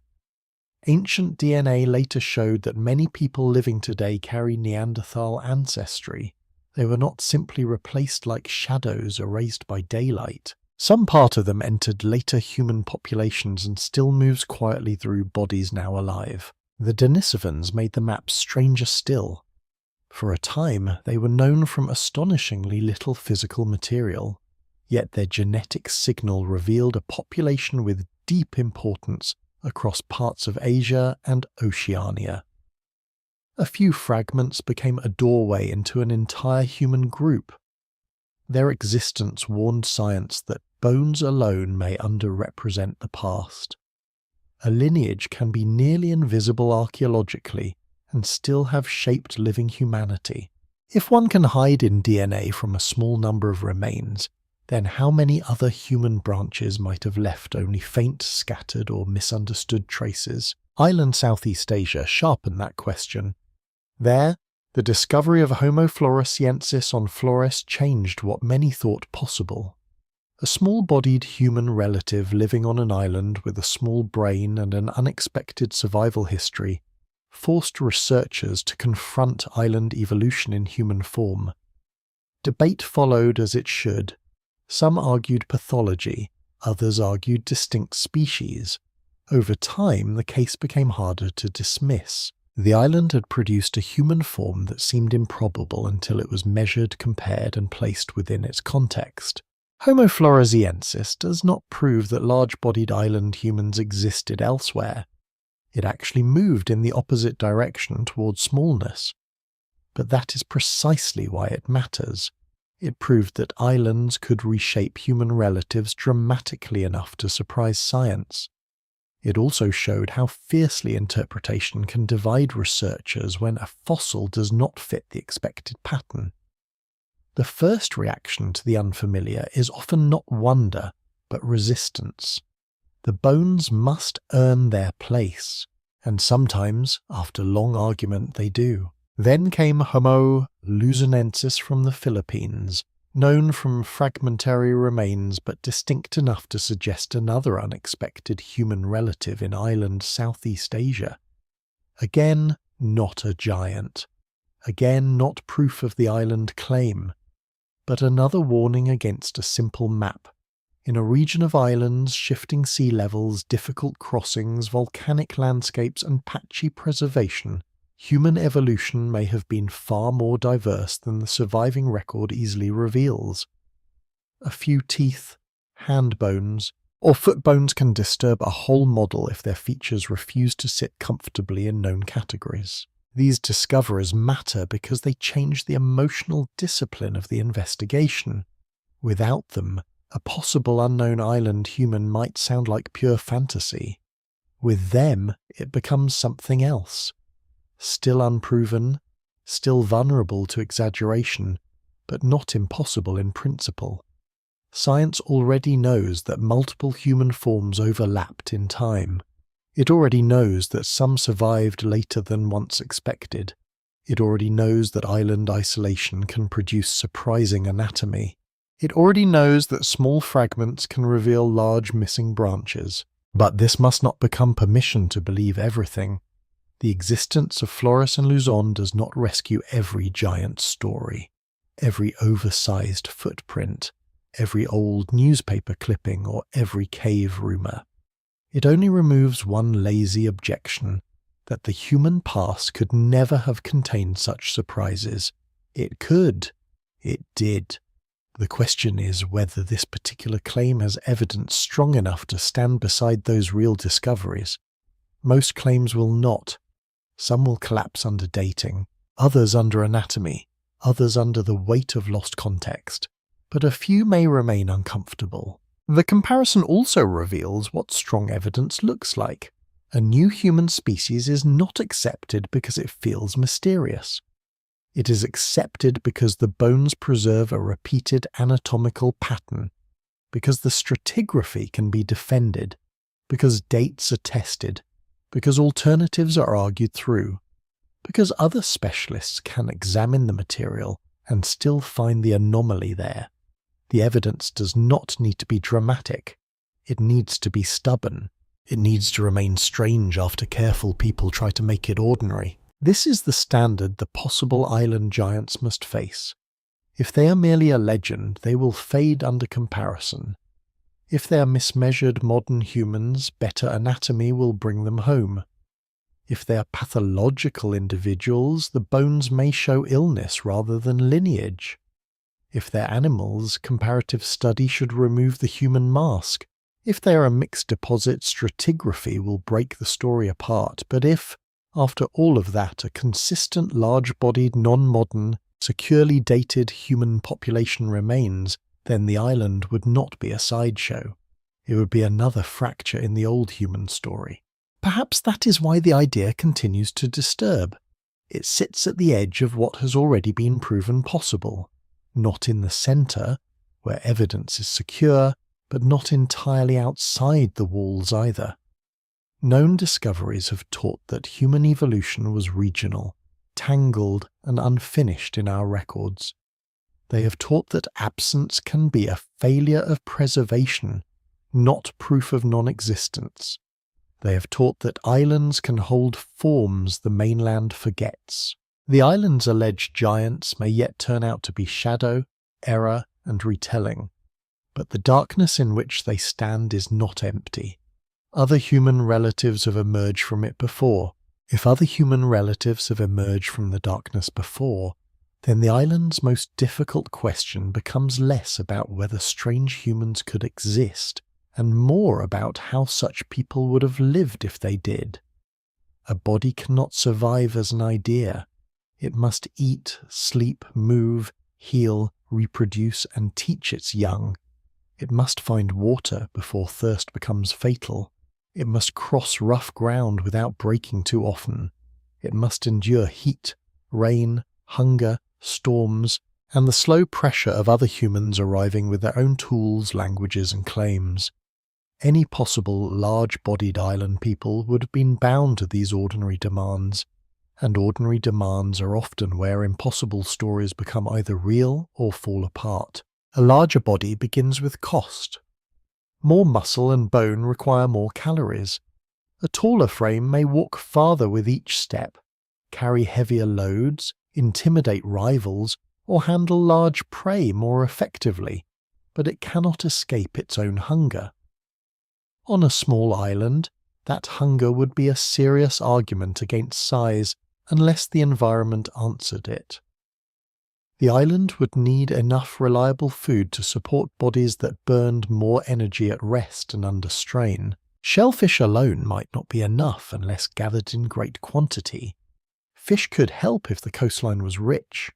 Ancient DNA later showed that many people living today carry Neanderthal ancestry. They were not simply replaced like shadows erased by daylight. Some part of them entered later human populations and still moves quietly through bodies now alive. The Denisovans made the map stranger still. For a time, they were known from astonishingly little physical material, yet their genetic signal revealed a population with deep importance across parts of Asia and Oceania. A few fragments became a doorway into an entire human group. Their existence warned science that bones alone may underrepresent the past. A lineage can be nearly invisible archaeologically and still have shaped living humanity. If one can hide in DNA from a small number of remains, then how many other human branches might have left only faint, scattered or misunderstood traces? Island Southeast Asia sharpened that question. There, the discovery of Homo floresiensis on Flores changed what many thought possible. A small-bodied human relative living on an island with a small brain and an unexpected survival history forced researchers to confront island evolution in human form. Debate followed as it should. Some argued pathology, others argued distinct species. Over time, the case became harder to dismiss. The island had produced a human form that seemed improbable until it was measured, compared, and placed within its context. Homo floresiensis does not prove that large-bodied island humans existed elsewhere. It actually moved in the opposite direction towards smallness. But that is precisely why it matters. It proved that islands could reshape human relatives dramatically enough to surprise science. It also showed how fiercely interpretation can divide researchers when a fossil does not fit the expected pattern. The first reaction to the unfamiliar is often not wonder, but resistance. The bones must earn their place, and sometimes, after long argument, they do. Then came Homo luzonensis from the Philippines, known from fragmentary remains but distinct enough to suggest another unexpected human relative in island Southeast Asia. Again, not a giant. Again, not proof of the island claim. But another warning against a simple map. In a region of islands, shifting sea levels, difficult crossings, volcanic landscapes, and patchy preservation, human evolution may have been far more diverse than the surviving record easily reveals. A few teeth, hand bones, or foot bones can disturb a whole model if their features refuse to sit comfortably in known categories. These discoveries matter because they change the emotional discipline of the investigation. Without them, a possible unknown island human might sound like pure fantasy. With them, it becomes something else. Still unproven, still vulnerable to exaggeration, but not impossible in principle. Science already knows that multiple human forms overlapped in time. It already knows that some survived later than once expected. It already knows that island isolation can produce surprising anatomy. It already knows that small fragments can reveal large missing branches. But this must not become permission to believe everything. The existence of Flores and Luzon does not rescue every giant story. every oversized footprint, every old newspaper clipping, or every cave rumour. It only removes one lazy objection, that the human past could never have contained such surprises. It could. It did. The question is whether this particular claim has evidence strong enough to stand beside those real discoveries. Most claims will not. Some will collapse under dating, others under anatomy, others under the weight of lost context, but a few may remain uncomfortable. The comparison also reveals what strong evidence looks like. A new human species is not accepted because it feels mysterious. It is accepted because the bones preserve a repeated anatomical pattern, because the stratigraphy can be defended, because dates are tested, because alternatives are argued through, because other specialists can examine the material and still find the anomaly there. The evidence does not need to be dramatic. It needs to be stubborn. It needs to remain strange after careful people try to make it ordinary. This is the standard the possible island giants must face. If they are merely a legend, they will fade under comparison. If they are mismeasured modern humans, better anatomy will bring them home. If they are pathological individuals, the bones may show illness rather than lineage. If they're animals, comparative study should remove the human mask. If they are a mixed deposit, stratigraphy will break the story apart. But if, after all of that, a consistent, large-bodied, non-modern, securely dated human population remains, then the island would not be a sideshow. It would be another fracture in the old human story. Perhaps that is why the idea continues to disturb. It sits at the edge of what has already been proven possible. Not in the centre, where evidence is secure, but not entirely outside the walls either. Known discoveries have taught that human evolution was regional, tangled and unfinished in our records. They have taught that absence can be a failure of preservation, not proof of non-existence. They have taught that islands can hold forms the mainland forgets. The island's alleged giants may yet turn out to be shadow, error, and retelling, but the darkness in which they stand is not empty. Other human relatives have emerged from it before. If other human relatives have emerged from the darkness before, then the island's most difficult question becomes less about whether strange humans could exist, and more about how such people would have lived if they did. A body cannot survive as an idea. It must eat, sleep, move, heal, reproduce, and teach its young. It must find water before thirst becomes fatal. It must cross rough ground without breaking too often. It must endure heat, rain, hunger, storms, and the slow pressure of other humans arriving with their own tools, languages, and claims. Any possible large-bodied island people would have been bound to these ordinary demands, and ordinary demands are often where impossible stories become either real or fall apart. A larger body begins with cost. More muscle and bone require more calories. A taller frame may walk farther with each step, carry heavier loads, intimidate rivals, or handle large prey more effectively, but it cannot escape its own hunger. On a small island, that hunger would be a serious argument against size unless the environment answered it. The island would need enough reliable food to support bodies that burned more energy at rest and under strain. Shellfish alone might not be enough unless gathered in great quantity. Fish could help if the coastline was rich.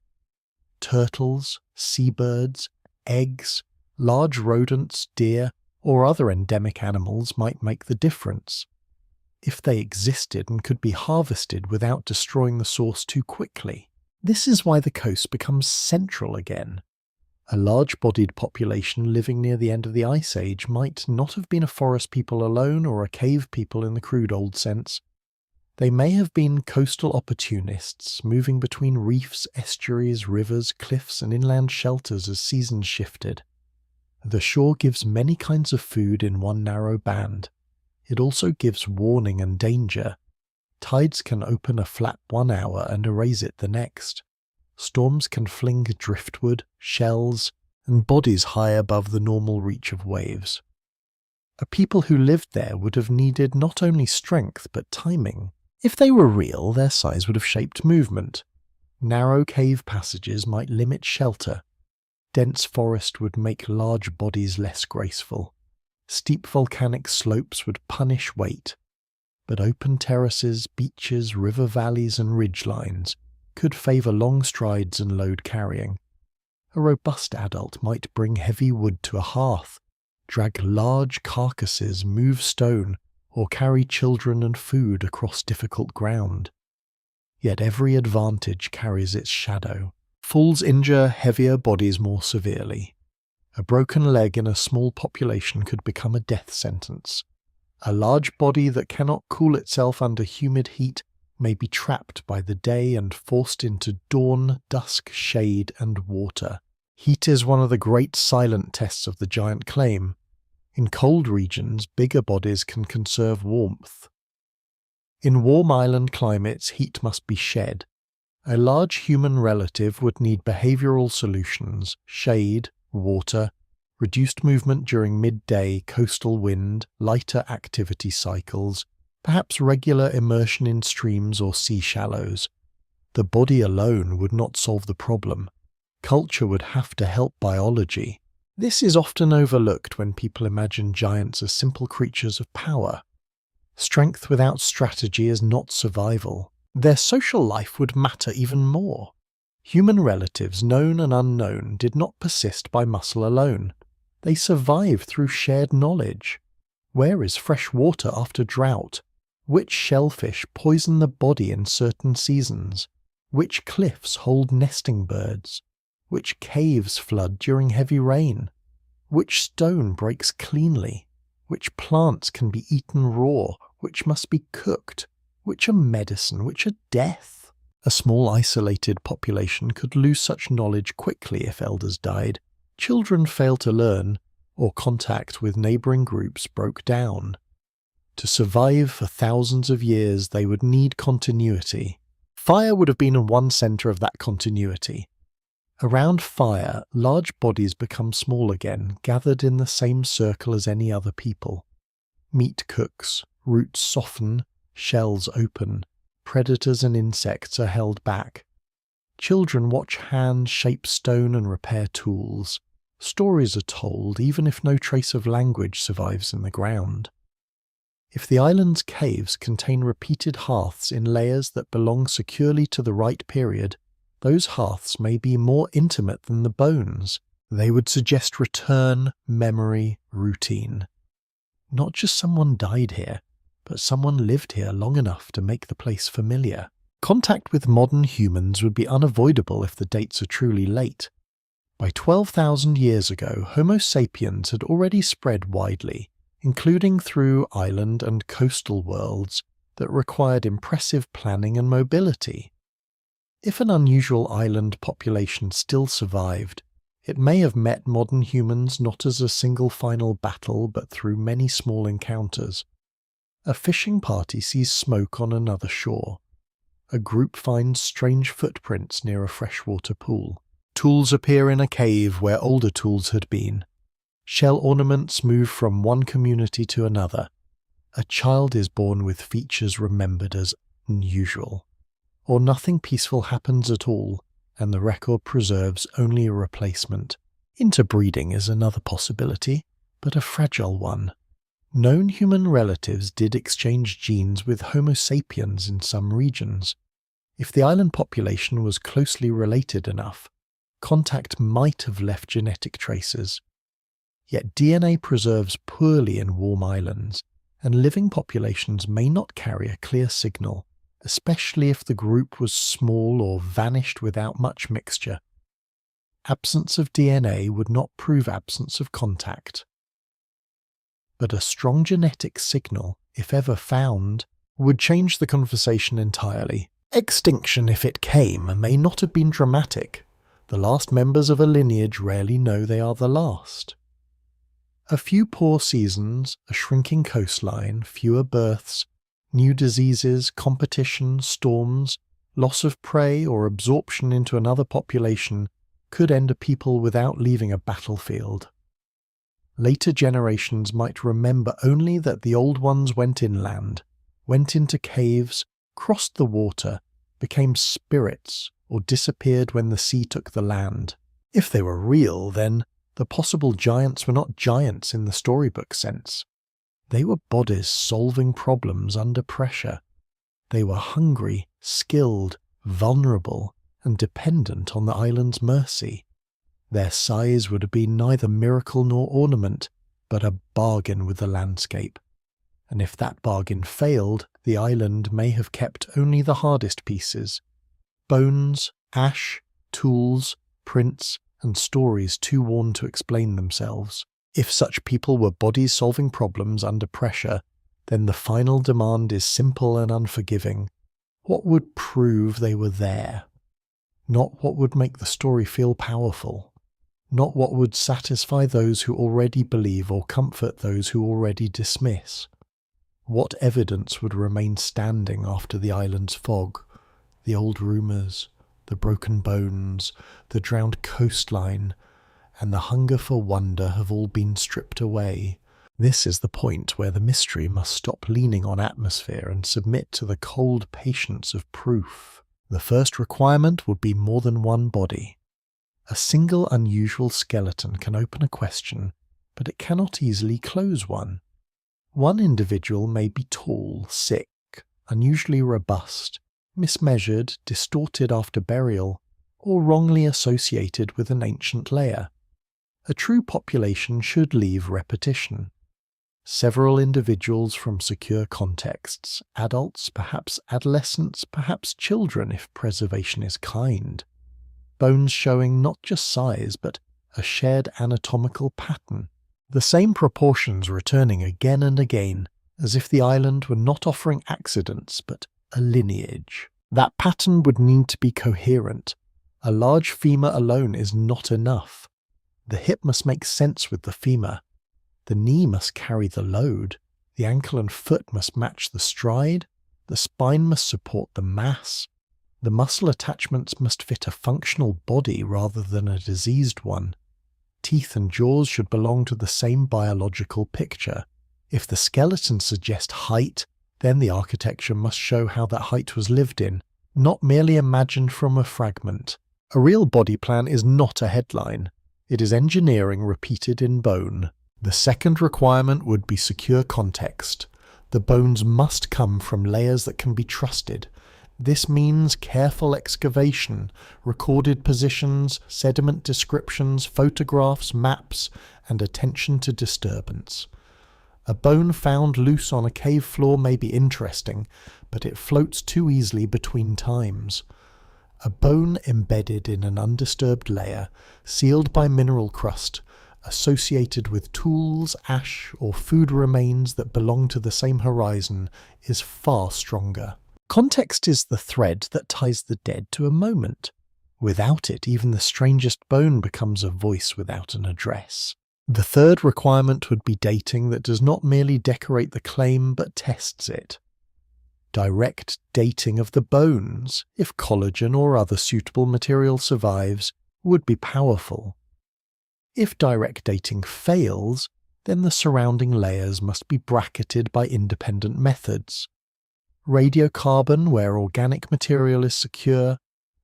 Turtles, seabirds, eggs, large rodents, deer, or other endemic animals might make the difference, if they existed and could be harvested without destroying the source too quickly. This is why the coast becomes central again. A large-bodied population living near the end of the Ice Age might not have been a forest people alone or a cave people in the crude old sense. They may have been coastal opportunists, moving between reefs, estuaries, rivers, cliffs, and inland shelters as seasons shifted. The shore gives many kinds of food in one narrow band. It also gives warning and danger. Tides can open a flap 1 hour and erase it the next. storms can fling driftwood, shells, and bodies high above the normal reach of waves. A people who lived there would have needed not only strength but timing. If they were real, their size would have shaped movement. Narrow cave passages might limit shelter. Dense forest would make large bodies less graceful. Steep volcanic slopes would punish weight. But open terraces, beaches, river valleys and ridgelines could favour long strides and load carrying. A robust adult might bring heavy wood to a hearth, drag large carcasses, move stone, or carry children and food across difficult ground. Yet every advantage carries its shadow. Fools injure heavier bodies more severely. A broken leg in a small population could become a death sentence. A large body that cannot cool itself under humid heat may be trapped by the day and forced into dawn, dusk, shade, and water. Heat is one of the great silent tests of the giant claim. In cold regions, bigger bodies can conserve warmth. In warm island climates, heat must be shed. A large human relative would need behavioral solutions, shade, water, reduced movement during midday, coastal wind, lighter activity cycles, perhaps regular immersion in streams or sea shallows. The body alone would not solve the problem. Culture would have to help biology. This is often overlooked when people imagine giants as simple creatures of power. Strength without strategy is not survival. Their social life would matter even more. Human relatives, known and unknown, did not persist by muscle alone. They survived through shared knowledge. Where is fresh water after drought? Which shellfish poison the body in certain seasons? Which cliffs hold nesting birds? Which caves flood during heavy rain? Which stone breaks cleanly? Which plants can be eaten raw? Which must be cooked? Which are medicine? Which are death? A small isolated population could lose such knowledge quickly if elders died. Children failed to learn, or contact with neighbouring groups broke down. To survive for thousands of years, they would need continuity. Fire would have been in one centre of that continuity. Around fire, large bodies become small again, gathered in the same circle as any other people. Meat cooks, roots soften, shells open, predators and insects are held back. Children watch hands shape stone and repair tools. Stories are told even if no trace of language survives in the ground. If the island's caves contain repeated hearths in layers that belong securely to the right period, those hearths may be more intimate than the bones. They would suggest return, memory, routine. Not just someone died here, but someone lived here long enough to make the place familiar. Contact with modern humans would be unavoidable if the dates are truly late. By 12,000 years ago, Homo sapiens had already spread widely, including through island and coastal worlds that required impressive planning and mobility. If an unusual island population still survived, it may have met modern humans not as a single final battle but through many small encounters. A fishing party sees smoke on another shore. A group finds strange footprints near a freshwater pool. Tools appear in a cave where older tools had been. Shell ornaments move from one community to another. A child is born with features remembered as unusual. Or nothing peaceful happens at all, and the record preserves only a replacement. Interbreeding is another possibility, but a fragile one. Known human relatives did exchange genes with Homo sapiens in some regions. If the island population was closely related enough, contact might have left genetic traces. Yet DNA preserves poorly in warm islands, and living populations may not carry a clear signal, especially if the group was small or vanished without much mixture. Absence of DNA would not prove absence of contact. But a strong genetic signal, if ever found, would change the conversation entirely. Extinction, if it came, may not have been dramatic. The last members of a lineage rarely know they are the last. A few poor seasons, a shrinking coastline, fewer births, new diseases, competition, storms, Loss of prey or absorption into another population could end a people without leaving a battlefield. Later generations might remember only that the old ones went inland, went into caves, crossed the water, became spirits, or disappeared when the sea took the land. If they were real, then the possible giants were not giants in the storybook sense. They were bodies solving problems under pressure. They were hungry, skilled, vulnerable, and dependent on the island's mercy. Their size would have been neither miracle nor ornament, but a bargain with the landscape. And if that bargain failed, the island may have kept only the hardest pieces: bones, ash, tools, prints, and stories too worn to explain themselves. If such people were bodies solving problems under pressure, then the final demand is simple and unforgiving. What would prove they were there? Not what would make the story feel powerful. Not what would satisfy those who already believe or comfort those who already dismiss. What evidence would remain standing after the island's fog? The old rumours, the broken bones, the drowned coastline, and the hunger for wonder have all been stripped away. This is the point where the mystery must stop leaning on atmosphere and submit to the cold patience of proof. The first requirement would be more than one body. A single unusual skeleton can open a question, but it cannot easily close one. One individual may be tall, sick, unusually robust, mismeasured, distorted after burial, or wrongly associated with an ancient layer. A true population should leave repetition. Several individuals from secure contexts, adults, perhaps adolescents, perhaps children if preservation is kind. Bones showing not just size, but a shared anatomical pattern. The same proportions returning again and again, as if the island were not offering accidents, but a lineage. That pattern would need to be coherent. A large femur alone is not enough. The hip must make sense with the femur. The knee must carry the load. The ankle and foot must match the stride. The spine must support the mass. The muscle attachments must fit a functional body rather than a diseased one. Teeth and jaws should belong to the same biological picture. If the skeleton suggests height, then the architecture must show how that height was lived in, not merely imagined from a fragment. A real body plan is not a headline. It is engineering repeated in bone. The second requirement would be secure context. The bones must come from layers that can be trusted. This means careful excavation, recorded positions, sediment descriptions, photographs, maps, and attention to disturbance. A bone found loose on a cave floor may be interesting, but it floats too easily between times. A bone embedded in an undisturbed layer, sealed by mineral crust, associated with tools, ash, or food remains that belong to the same horizon, is far stronger. Context is the thread that ties the dead to a moment. Without it, even the strangest bone becomes a voice without an address. The third requirement would be dating that does not merely decorate the claim but tests it. Direct dating of the bones, if collagen or other suitable material survives, would be powerful. If direct dating fails, then the surrounding layers must be bracketed by independent methods. Radiocarbon where organic material is secure,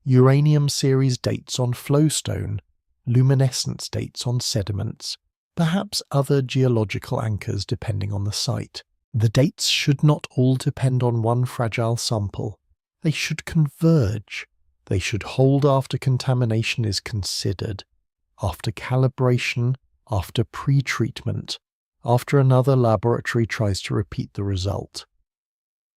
uranium series dates on flowstone, luminescence dates on sediments, perhaps other geological anchors depending on the site. The dates should not all depend on one fragile sample. They should converge. They should hold after contamination is considered, after calibration, after pre-treatment, after another laboratory tries to repeat the result.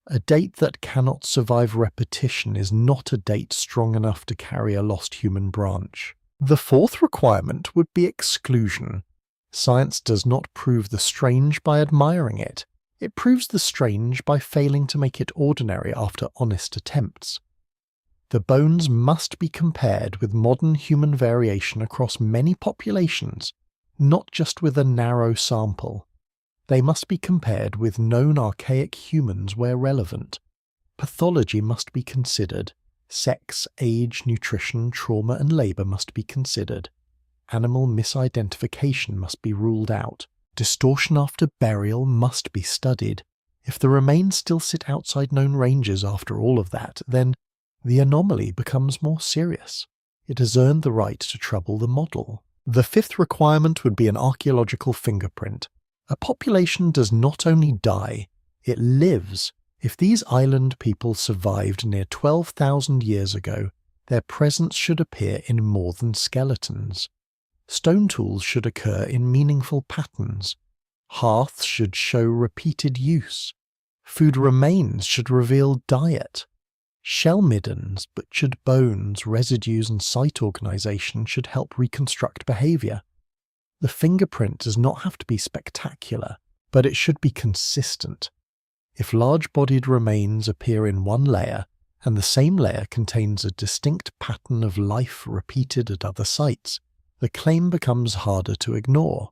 A date that cannot survive repetition is not a date strong enough to carry a lost human branch. The fourth requirement would be exclusion. Science does not prove the strange by admiring it. It proves the strange by failing to make it ordinary after honest attempts. The bones must be compared with modern human variation across many populations, not just with a narrow sample. They must be compared with known archaic humans where relevant. Pathology must be considered. Sex, age, nutrition, trauma, and labour must be considered. Animal misidentification must be ruled out. Distortion after burial must be studied. If the remains still sit outside known ranges after all of that, then the anomaly becomes more serious. It has earned the right to trouble the model. The fifth requirement would be an archaeological fingerprint. A population does not only die, it lives. If these island people survived near 12,000 years ago, their presence should appear in more than skeletons. Stone tools should occur in meaningful patterns. Hearths should show repeated use. Food remains should reveal diet. Shell middens, butchered bones, residues, and site organization should help reconstruct behavior. The fingerprint does not have to be spectacular, but it should be consistent. If large-bodied remains appear in one layer, and the same layer contains a distinct pattern of life repeated at other sites, the claim becomes harder to ignore.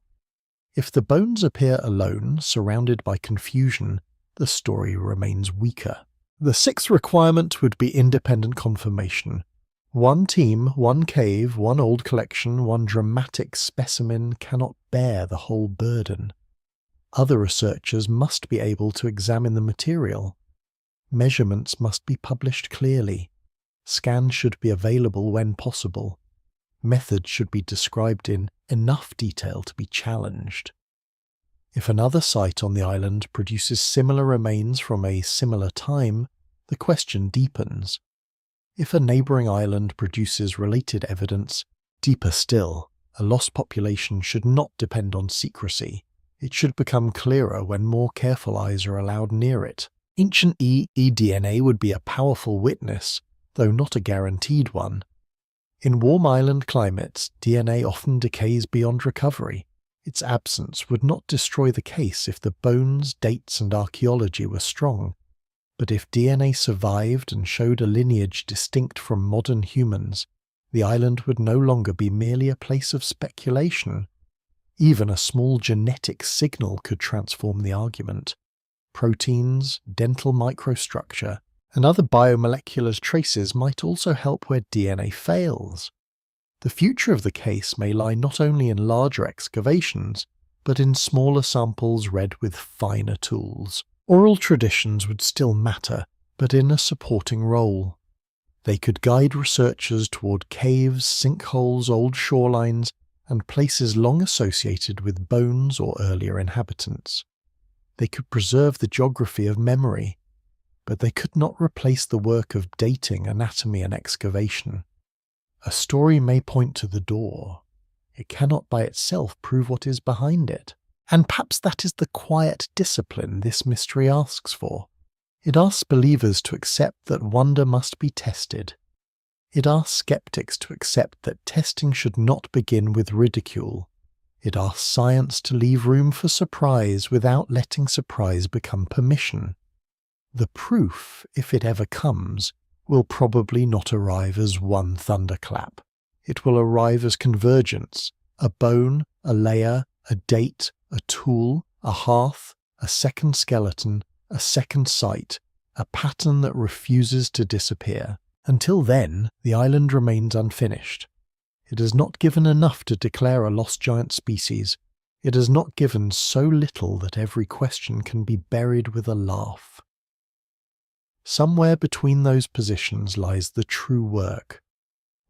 If the bones appear alone, surrounded by confusion, the story remains weaker. The sixth requirement would be independent confirmation. One team, one cave, one old collection, one dramatic specimen cannot bear the whole burden. Other researchers must be able to examine the material. Measurements must be published clearly. Scans should be available when possible. Methods should be described in enough detail to be challenged. If another site on the island produces similar remains from a similar time, the question deepens. If a neighbouring island produces related evidence, deeper still, a lost population should not depend on secrecy. It should become clearer when more careful eyes are allowed near it. Ancient eDNA would be a powerful witness, though not a guaranteed one. In warm island climates, DNA often decays beyond recovery. Its absence would not destroy the case if the bones, dates, and archaeology were strong. But if DNA survived and showed a lineage distinct from modern humans, the island would no longer be merely a place of speculation. Even a small genetic signal could transform the argument. Proteins, dental microstructure, and other biomolecular traces might also help where DNA fails. The future of the case may lie not only in larger excavations, but in smaller samples read with finer tools. Oral traditions would still matter, but in a supporting role. They could guide researchers toward caves, sinkholes, old shorelines, and places long associated with bones or earlier inhabitants. They could preserve the geography of memory, but they could not replace the work of dating, anatomy, and excavation. A story may point to the door. It cannot by itself prove what is behind it. And perhaps that is the quiet discipline this mystery asks for. It asks believers to accept that wonder must be tested. It asks skeptics to accept that testing should not begin with ridicule. It asks science to leave room for surprise without letting surprise become permission. The proof, if it ever comes, will probably not arrive as one thunderclap. It will arrive as convergence, a bone, a layer, a date, a tool, a hearth, a second skeleton, a second site, a pattern that refuses to disappear. Until then, the island remains unfinished. It has not given enough to declare a lost giant species. It has not given so little that every question can be buried with a laugh. Somewhere between those positions lies the true work,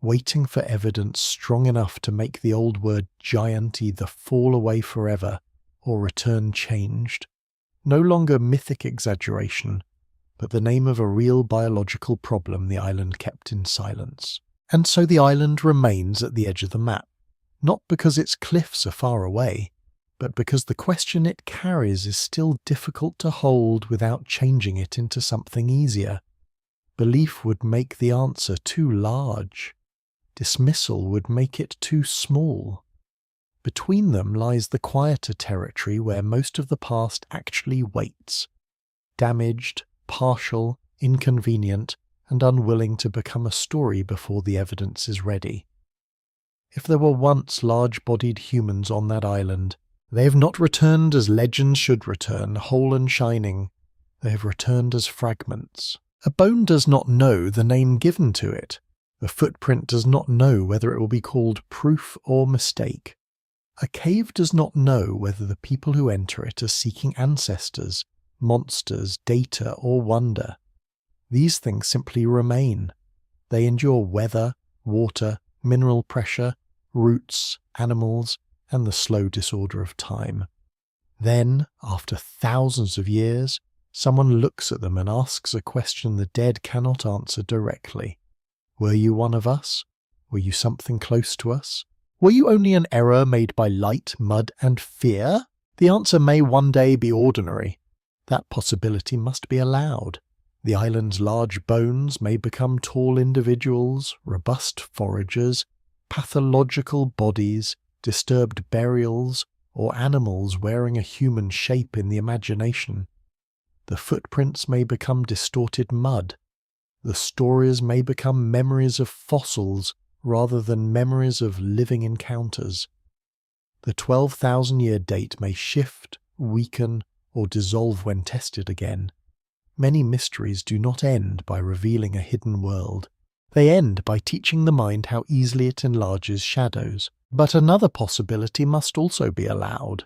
waiting for evidence strong enough to make the old word giant either fall away forever or return changed. No longer mythic exaggeration, but the name of a real biological problem the island kept in silence. And so the island remains at the edge of the map, not because its cliffs are far away, but because the question it carries is still difficult to hold without changing it into something easier. Belief would make the answer too large. Dismissal would make it too small. Between them lies the quieter territory where most of the past actually waits, damaged, partial, inconvenient, and unwilling to become a story before the evidence is ready. If there were once large-bodied humans on that island, they have not returned as legends should return, whole and shining. They have returned as fragments, A bone does not know the name given to it. A footprint does not know whether it will be called proof or mistake. A cave does not know whether the people who enter it are seeking ancestors, monsters, data, or wonder. These things simply remain. They endure weather, water, mineral pressure, roots, animals, and the slow disorder of time. Then, after thousands of years, someone looks at them and asks a question the dead cannot answer directly. Were you one of us? Were you something close to us? Were you only an error made by light, mud, and fear? The answer may one day be ordinary. That possibility must be allowed. The island's large bones may become tall individuals, robust foragers, pathological bodies, disturbed burials, or animals wearing a human shape in the imagination. The footprints may become distorted mud. The stories may become memories of fossils rather than memories of living encounters. The 12,000-year date may shift, weaken, or dissolve when tested again. Many mysteries do not end by revealing a hidden world. They end by teaching the mind how easily it enlarges shadows. But another possibility must also be allowed.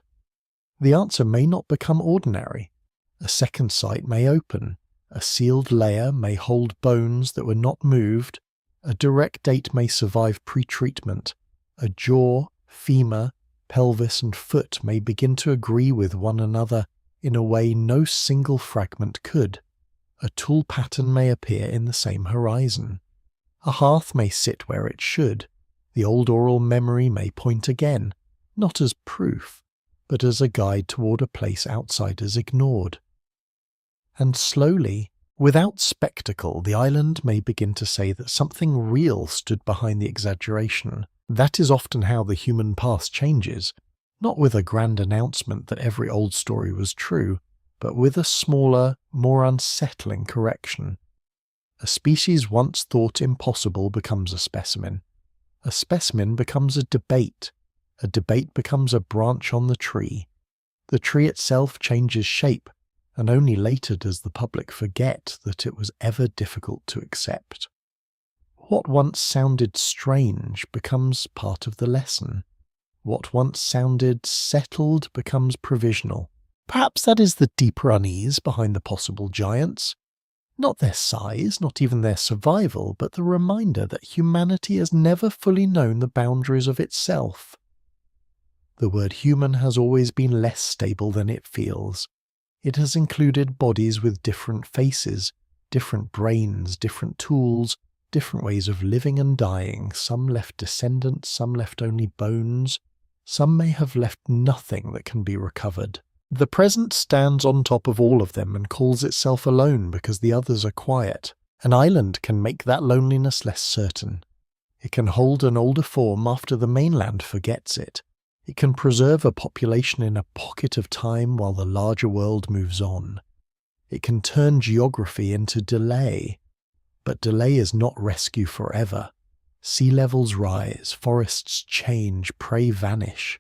The answer may not become ordinary. A second sight may open. A sealed layer may hold bones that were not moved. A direct date may survive pre-treatment. A jaw, femur, pelvis, and foot may begin to agree with one another in a way no single fragment could. A tool pattern may appear in the same horizon. A hearth may sit where it should. The old oral memory may point again, not as proof, but as a guide toward a place outsiders ignored. And slowly, without spectacle, the island may begin to say that something real stood behind the exaggeration. That is often how the human past changes, not with a grand announcement that every old story was true, but with a smaller, more unsettling correction. A species once thought impossible becomes a specimen. A specimen becomes a debate becomes a branch on the tree. The tree itself changes shape, and only later does the public forget that it was ever difficult to accept. What once sounded strange becomes part of the lesson. What once sounded settled becomes provisional. Perhaps that is the deeper unease behind the possible giants. Not their size, not even their survival, but the reminder that humanity has never fully known the boundaries of itself. The word human has always been less stable than it feels. It has included bodies with different faces, different brains, different tools, different ways of living and dying. Some left descendants, some left only bones. Some may have left nothing that can be recovered. The present stands on top of all of them and calls itself alone because the others are quiet. An island can make that loneliness less certain. It can hold an older form after the mainland forgets it. It can preserve a population in a pocket of time while the larger world moves on. It can turn geography into delay. But delay is not rescue forever. Sea levels rise, forests change, prey vanish.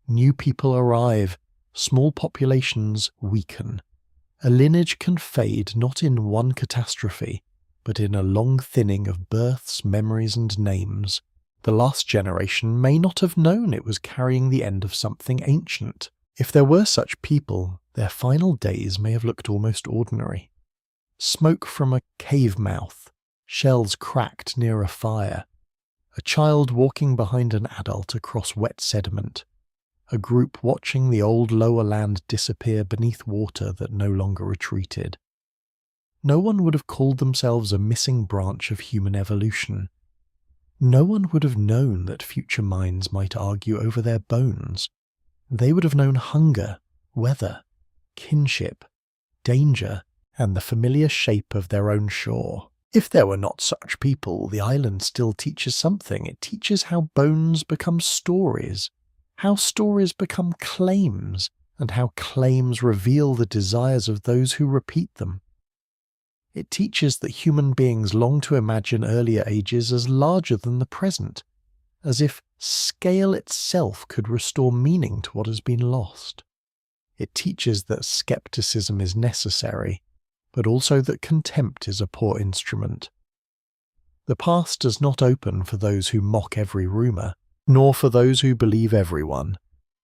New people arrive. Small populations weaken. A lineage can fade not in one catastrophe, but in a long thinning of births, memories, and names. The last generation may not have known it was carrying the end of something ancient. If there were such people, their final days may have looked almost ordinary. Smoke from a cave mouth, shells cracked near a fire, a child walking behind an adult across wet sediment, a group watching the old lower land disappear beneath water that no longer retreated. No one would have called themselves a missing branch of human evolution. No one would have known that future minds might argue over their bones. They would have known hunger, weather, kinship, danger, and the familiar shape of their own shore. If there were not such people, the island still teaches something. It teaches how bones become stories, how stories become claims, and how claims reveal the desires of those who repeat them. It teaches that human beings long to imagine earlier ages as larger than the present, as if scale itself could restore meaning to what has been lost. It teaches that skepticism is necessary, but also that contempt is a poor instrument. The past does not open for those who mock every rumour, nor for those who believe everyone.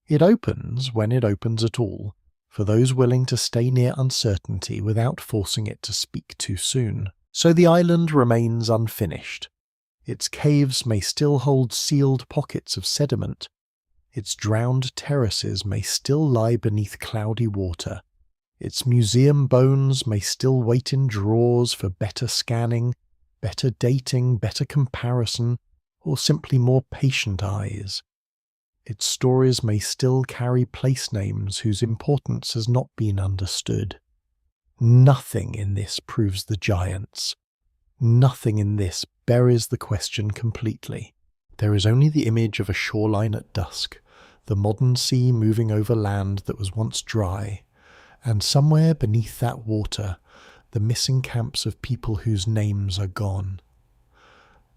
It opens, when it opens at all, for those willing to stay near uncertainty without forcing it to speak too soon. So the island remains unfinished. Its caves may still hold sealed pockets of sediment. Its drowned terraces may still lie beneath cloudy water. Its museum bones may still wait in drawers for better scanning, better dating, better comparison, or simply more patient eyes. Its stories may still carry place names whose importance has not been understood. Nothing in this proves the giants. Nothing in this buries the question completely. There is only the image of a shoreline at dusk, the modern sea moving over land that was once dry, and somewhere beneath that water, the missing camps of people whose names are gone.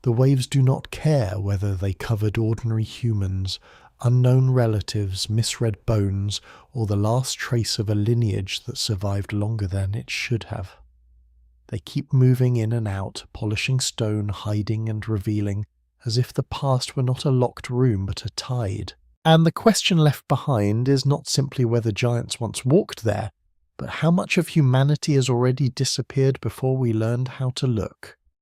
The waves do not care whether they covered ordinary humans, unknown relatives, misread bones, or the last trace of a lineage that survived longer than it should have. They keep moving in and out, polishing stone, hiding and revealing, as if the past were not a locked room but a tide. And the question left behind is not simply whether giants once walked there, but how much of humanity has already disappeared before we learned how to look.